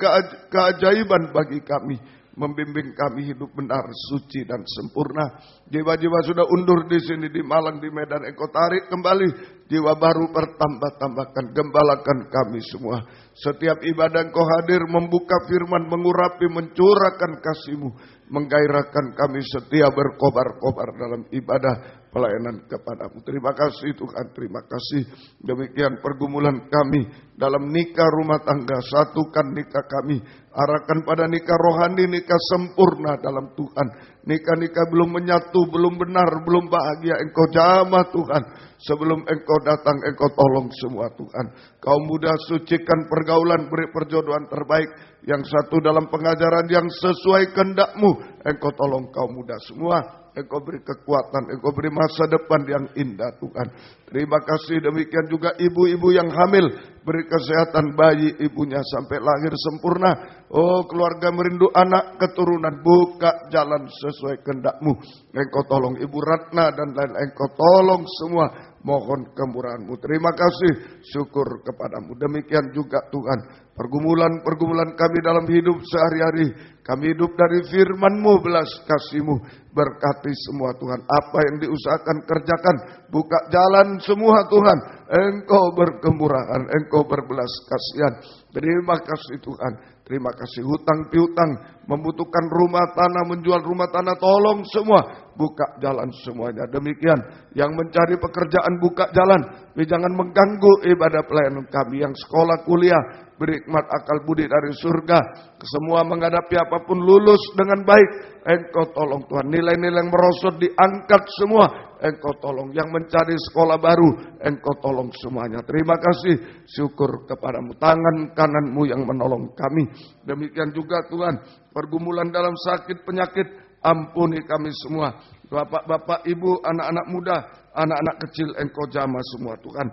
keajaiban bagi kami, membimbing kami hidup benar, suci dan sempurna. Jiwa-jiwa sudah undur di sini, di Malang, di Medan, Engkau tarik kembali. Jiwa baru bertambah-tambahkan, gembalakan kami semua. Setiap ibadah Engkau hadir, membuka firman, mengurapi, mencurahkan kasih-Mu, menggairahkan kami setia berkobar-kobar dalam ibadah pelayanan kepadamu. Terima kasih Tuhan, terima kasih. Demikian pergumulan kami dalam nikah rumah tangga. Satukan nikah kami, arahkan pada nikah rohani, nikah sempurna dalam Tuhan. Nikah-nikah belum menyatu, belum benar, belum bahagia, Engkau jamah Tuhan. Sebelum Engkau datang, Engkau tolong semua Tuhan. Kaum muda, sucikan pergaulan, beri perjodohan terbaik. Yang satu dalam pengajaran yang sesuai kehendak-Mu. Engkau tolong kaum muda semua. Engkau beri kekuatan, Engkau beri masa depan yang indah Tuhan. Terima kasih. Demikian juga ibu-ibu yang hamil, beri kesehatan bayi ibunya sampai lahir sempurna. Oh, keluarga merindu anak keturunan, buka jalan sesuai kehendak-Mu. Engkau tolong Ibu Ratna dan lain, Engkau tolong semua. Mohon kemurahan-Mu. Terima kasih, syukur kepadamu. Demikian juga Tuhan, pergumulan-pergumulan kami dalam hidup sehari-hari. Kami hidup dari firman-Mu, belas kasih-Mu. Berkati semua Tuhan. Apa yang diusahakan kerjakan. Buka jalan semua Tuhan. Engkau berkemurahan, Engkau berbelas kasihan. Terima kasih Tuhan. Terima kasih. Hutang piutang, membutuhkan rumah tanah, menjual rumah tanah, tolong semua. Buka jalan semuanya. Demikian, yang mencari pekerjaan buka jalan. Jangan mengganggu ibadah pelayanan kami. Yang sekolah kuliah, beri hikmat akal budi dari surga. Semua menghadapi apapun lulus dengan baik. Engkau tolong Tuhan. Nilai-nilai yang merosot diangkat semua. Engkau tolong. Yang mencari sekolah baru, Engkau tolong semuanya. Terima kasih. Syukur kepadamu. Tangan kanan-Mu yang menolong kami. Demikian juga Tuhan, pergumulan dalam sakit penyakit, ampuni kami semua. Bapak-bapak, ibu, anak-anak muda, anak-anak kecil, Engkau jamah semua Tuhan.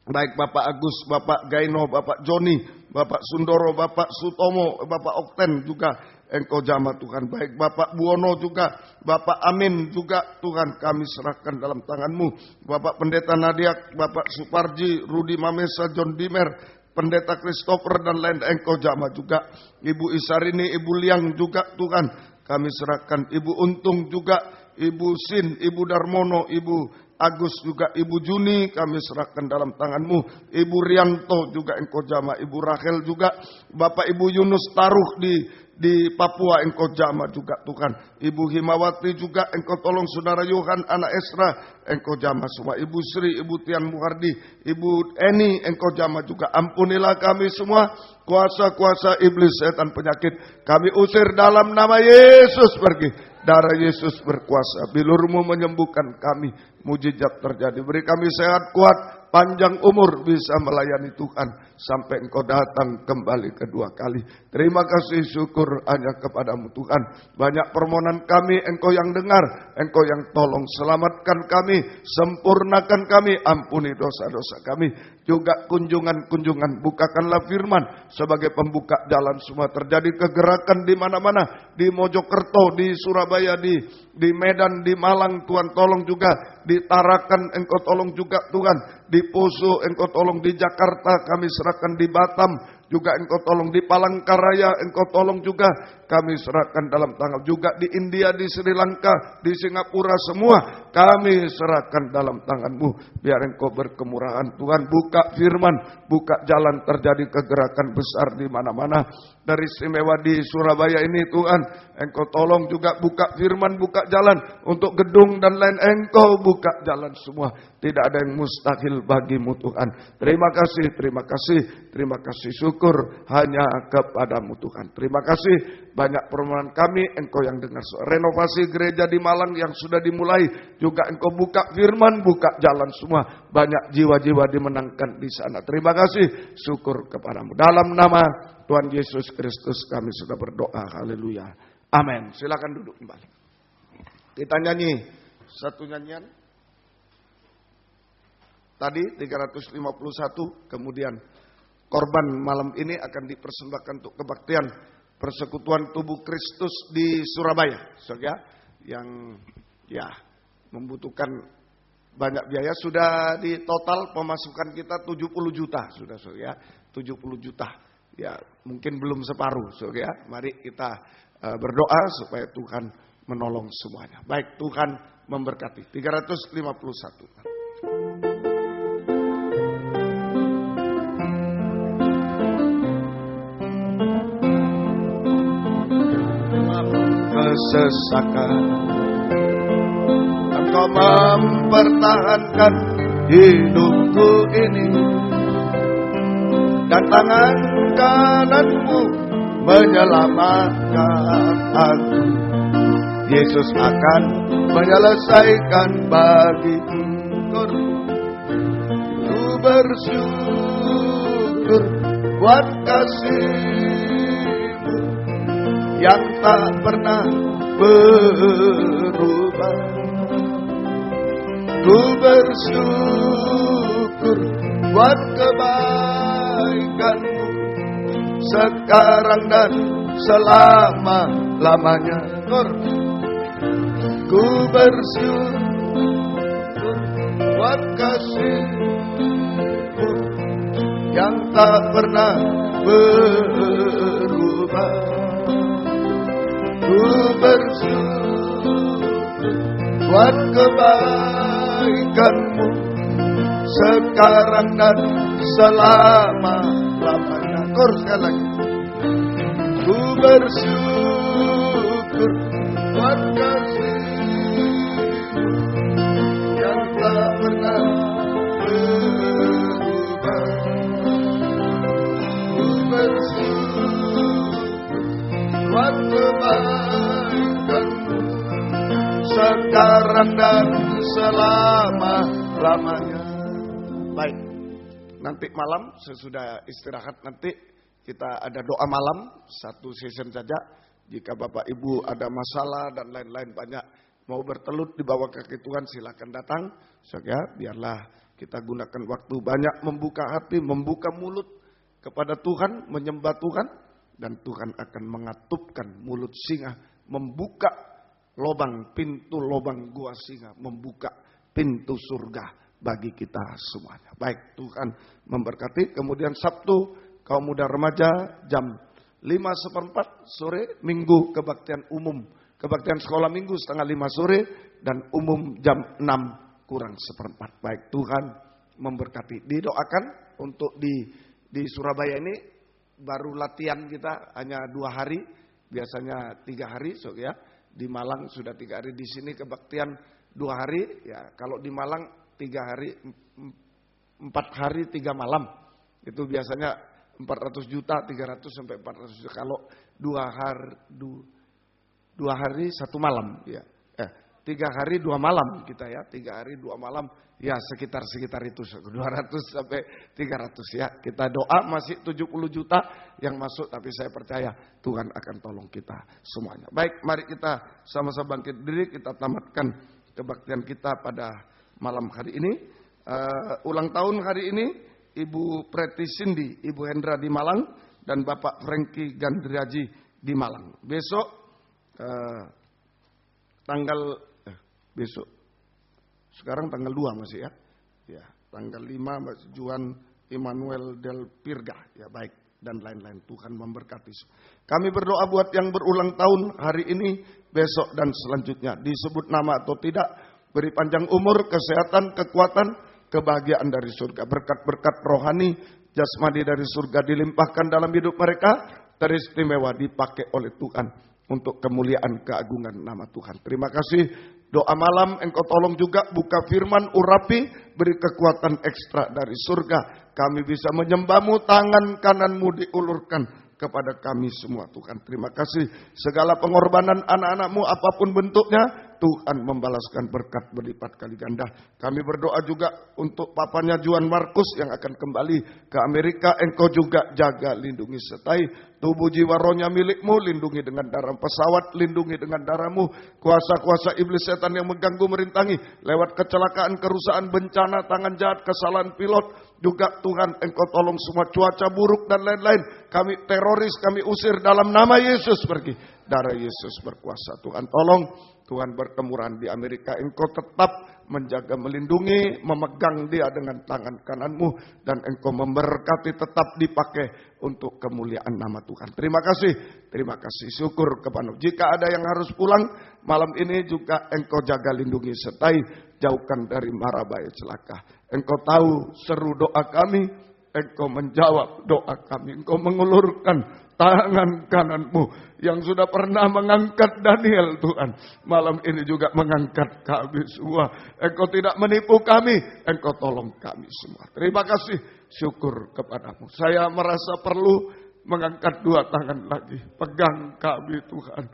Baik Bapak Agus, Bapak Gaino, Bapak Joni, Bapak Sundoro, Bapak Sutomo, Bapak Okten juga Engkau jamah Tuhan. Baik Bapak Buwono juga, Bapak Amin juga Tuhan kami serahkan dalam tangan-Mu. Bapak Pendeta Nadiak, Bapak Suparji, Rudi Mamesa, John Dimer, Pendeta Christopher dan lain Engkau jamah juga. Ibu Isarini, Ibu Liang juga Tuhan kami serahkan. Ibu Untung juga, Ibu Sin, Ibu Darmono, Ibu Agus juga, Ibu Juni kami serahkan dalam tangan-Mu. Ibu Rianto juga Engkau jamah. Ibu Rachel juga, Bapak Ibu Yunus Taruh di Papua Engkau jamah juga Tuhan. Ibu Himawati juga Engkau tolong. Saudara Yohan anak Esra Engkau jamah semua. Ibu Sri, Ibu Tian Muhardi, Ibu Eni Engkau jamah juga. Ampunilah kami semua kuasa-kuasa iblis, setan, penyakit. Kami usir dalam nama Yesus pergi. Darah Yesus berkuasa. Bilur-Mu menyembuhkan kami. Mujizat terjadi. Beri kami sehat, kuat, panjang umur, bisa melayani Tuhan sampai Engkau datang kembali kedua kali. Terima kasih, syukur hanya kepada-Mu Tuhan. Banyak permohonan kami Engkau yang dengar, Engkau yang tolong. Selamatkan kami, sempurnakan kami, ampuni dosa-dosa kami. Juga kunjungan-kunjungan, bukakanlah firman sebagai pembuka jalan. Semua terjadi kegerakan di mana-mana, di Mojokerto, di Surabaya, di Medan, di Malang, Tuhan tolong juga. Di Tarakan Engkau tolong juga Tuhan. Di Poso Engkau tolong, di Jakarta kami serahkan, di Batam juga Engkau tolong, di Palangkaraya Engkau tolong juga. Kami serahkan dalam tangan juga di India, di Sri Lanka, di Singapura, semua kami serahkan dalam tangan-Mu. Biar Engkau berkemurahan Tuhan, buka firman, buka jalan, terjadi kegerakan besar di mana-mana. Dari istimewa di Surabaya ini Tuhan, Engkau tolong juga buka firman, buka jalan untuk gedung dan lain. Engkau buka jalan semua. Tidak ada yang mustahil bagi-Mu Tuhan. Terima kasih, terima kasih, terima kasih. Syukur hanya kepada-Mu Tuhan. Terima kasih. Banyak permohonan kami Engkau yang dengar. Renovasi gereja di Malang yang sudah dimulai juga Engkau buka firman, buka jalan semua. Banyak jiwa-jiwa dimenangkan di sana. Terima kasih, syukur kepada-Mu. Dalam nama Tuhan Yesus Kristus kami sudah berdoa. Haleluya. Amin. Silakan duduk kembali. Kita nyanyi satu nyanyian. Tadi 351, kemudian korban malam ini akan dipersembahkan untuk kebaktian persekutuan tubuh Kristus di Surabaya. Saudara, yang membutuhkan banyak biaya. Sudah di total pemasukan kita 70 juta. Sudah saudara, 70 juta. Ya, mungkin belum separuh saudara. Mari kita berdoa supaya Tuhan menolong semuanya. Baik, Tuhan memberkati. 351. Kesesakan, Engkau mempertahankan hidupku ini, dan tangan kanan-Mu menyelamatkan aku. Yesus akan menyelesaikan bagiku. Ku bersyukur buat kasih-Mu yang tak pernah berubah. Ku bersyukur buat kebaikan-Mu sekarang dan selama-lamanya. Ku bersyukur buat kasih-Mu yang tak pernah berubah. Ku bersyukur buat kebaikan-Mu sekarang dan selama-lamanya. Sekali lagi. Ku bersyukur buat kasih-Mu yang tak pernah berubah. Ku bersyukur buat kebaikan-Mu sekarang dan selama-lamanya. Baik, nanti malam sesudah istirahat nanti kita ada doa malam, satu season saja. Jika Bapak Ibu ada masalah dan lain-lain banyak mau bertelut di bawah kaki Tuhan, silakan datang. Saudara, biarlah kita gunakan waktu banyak membuka hati, membuka mulut. kepada Tuhan, menyembah Tuhan, dan Tuhan akan mengatupkan mulut singa, membuka pintu lubang gua singa, membuka pintu surga bagi kita semuanya. Baik, Tuhan memberkati. Kemudian Sabtu, kaum muda remaja jam 5:15 sore, Minggu kebaktian umum, kebaktian sekolah minggu 4:30 sore, dan umum jam 6:45. Baik, Tuhan memberkati. Didoakan untuk di Surabaya ini baru latihan kita hanya 2 hari, biasanya 3 hari, so ya. Di Malang sudah 3 hari, di sini kebaktian 2 hari, ya. Kalau di Malang 3 hari, 4 hari 3 malam, itu biasanya 400 juta, 300 sampai 400 juta. Kalau 2 hari 1 malam, ya. 3 hari 2 malam kita ya, 3 hari 2 malam, ya sekitar itu 200 sampai 300 ya. Kita doa masih 70 juta yang masuk, tapi saya percaya Tuhan akan tolong kita semuanya. Baik, mari kita sama-sama bangkit diri, kita tamatkan kebaktian kita pada malam hari ini. Ulang tahun hari ini Ibu Preti Cindy, Ibu Hendra di Malang, dan Bapak Franky Gandriaji di Malang. Besok besok. Sekarang tanggal 2 masih ya. Ya, tanggal 5 Mas Juan Emmanuel del Pirga. Ya, baik, dan lain-lain. Tuhan memberkati. Kami berdoa buat yang berulang tahun hari ini, besok dan selanjutnya. Disebut nama atau tidak, beri panjang umur, kesehatan, kekuatan, kebahagiaan dari surga. Berkat-berkat rohani, jasmani dari surga dilimpahkan dalam hidup mereka, teristimewa dipakai oleh Tuhan untuk kemuliaan keagungan nama Tuhan. Terima kasih. Doa malam Engkau tolong juga buka firman, urapi, beri kekuatan ekstra dari surga. Kami bisa menyembah-Mu, tangan kananmu diulurkan kepada kami semua Tuhan. Terima kasih. Segala pengorbanan anak-anak-Mu apapun bentuknya, Tuhan membalaskan berkat berlipat kali ganda. Kami berdoa juga untuk papanya Juan Markus yang akan kembali ke Amerika. Engkau juga jaga, lindungi, sertai. Tubuh jiwa rohnya milik-Mu, lindungi dengan darah pesawat, lindungi dengan darah-Mu. Kuasa-kuasa iblis setan yang mengganggu, merintangi, lewat kecelakaan, kerusakan, bencana, tangan jahat, kesalahan pilot. Juga Tuhan Engkau tolong semua cuaca buruk dan lain-lain. Kami teroris, kami usir dalam nama Yesus pergi. Darah Yesus berkuasa. Tuhan tolong, Tuhan berkemurahan di Amerika. Engkau tetap menjaga, melindungi, memegang dia dengan tangan kananmu. Dan Engkau memberkati, tetap dipakai untuk kemuliaan nama Tuhan. Terima kasih, syukur kepada-Mu. Jika ada yang harus pulang malam ini juga Engkau jaga, lindungi, sertai, jauhkan dari mara bahaya celaka. Engkau tahu seru doa kami, Engkau menjawab doa kami. Engkau mengulurkan tangan kananmu yang sudah pernah mengangkat Daniel Tuhan. Malam ini juga mengangkat kami semua. Engkau tidak menipu kami, Engkau tolong kami semua. Terima kasih, syukur kepada-Mu. Saya merasa perlu mengangkat 2 tangan lagi. Pegang kami Tuhan.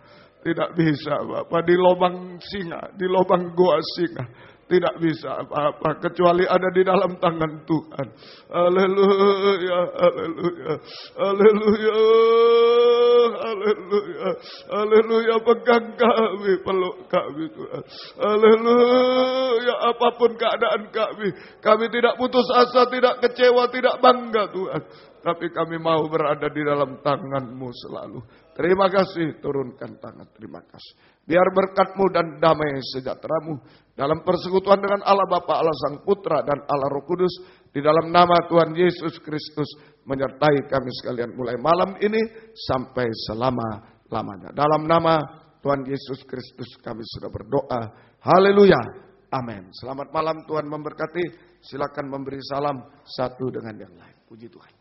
Tidak bisa Bapak, di lubang singa, di lubang gua singa. Tidak bisa apa-apa kecuali ada di dalam tangan Tuhan. Haleluya, haleluya, haleluya, haleluya, haleluya. Pegang kami, peluk kami Tuhan. Haleluya, apapun keadaan kami tidak putus asa, tidak kecewa, tidak bangga Tuhan. Tapi kami mau berada di dalam tangan-Mu selalu. Terima kasih, turunkan tangan, terima kasih. Biar berkat-Mu dan damai sejahtera-Mu dalam persekutuan dengan Allah Bapa, Allah Sang Putra, dan Allah Roh Kudus, di dalam nama Tuhan Yesus Kristus, menyertai kami sekalian mulai malam ini sampai selama-lamanya. Dalam nama Tuhan Yesus Kristus kami sudah berdoa. Haleluya. Amin. Selamat malam, Tuhan memberkati. Silakan memberi salam satu dengan yang lain. Puji Tuhan.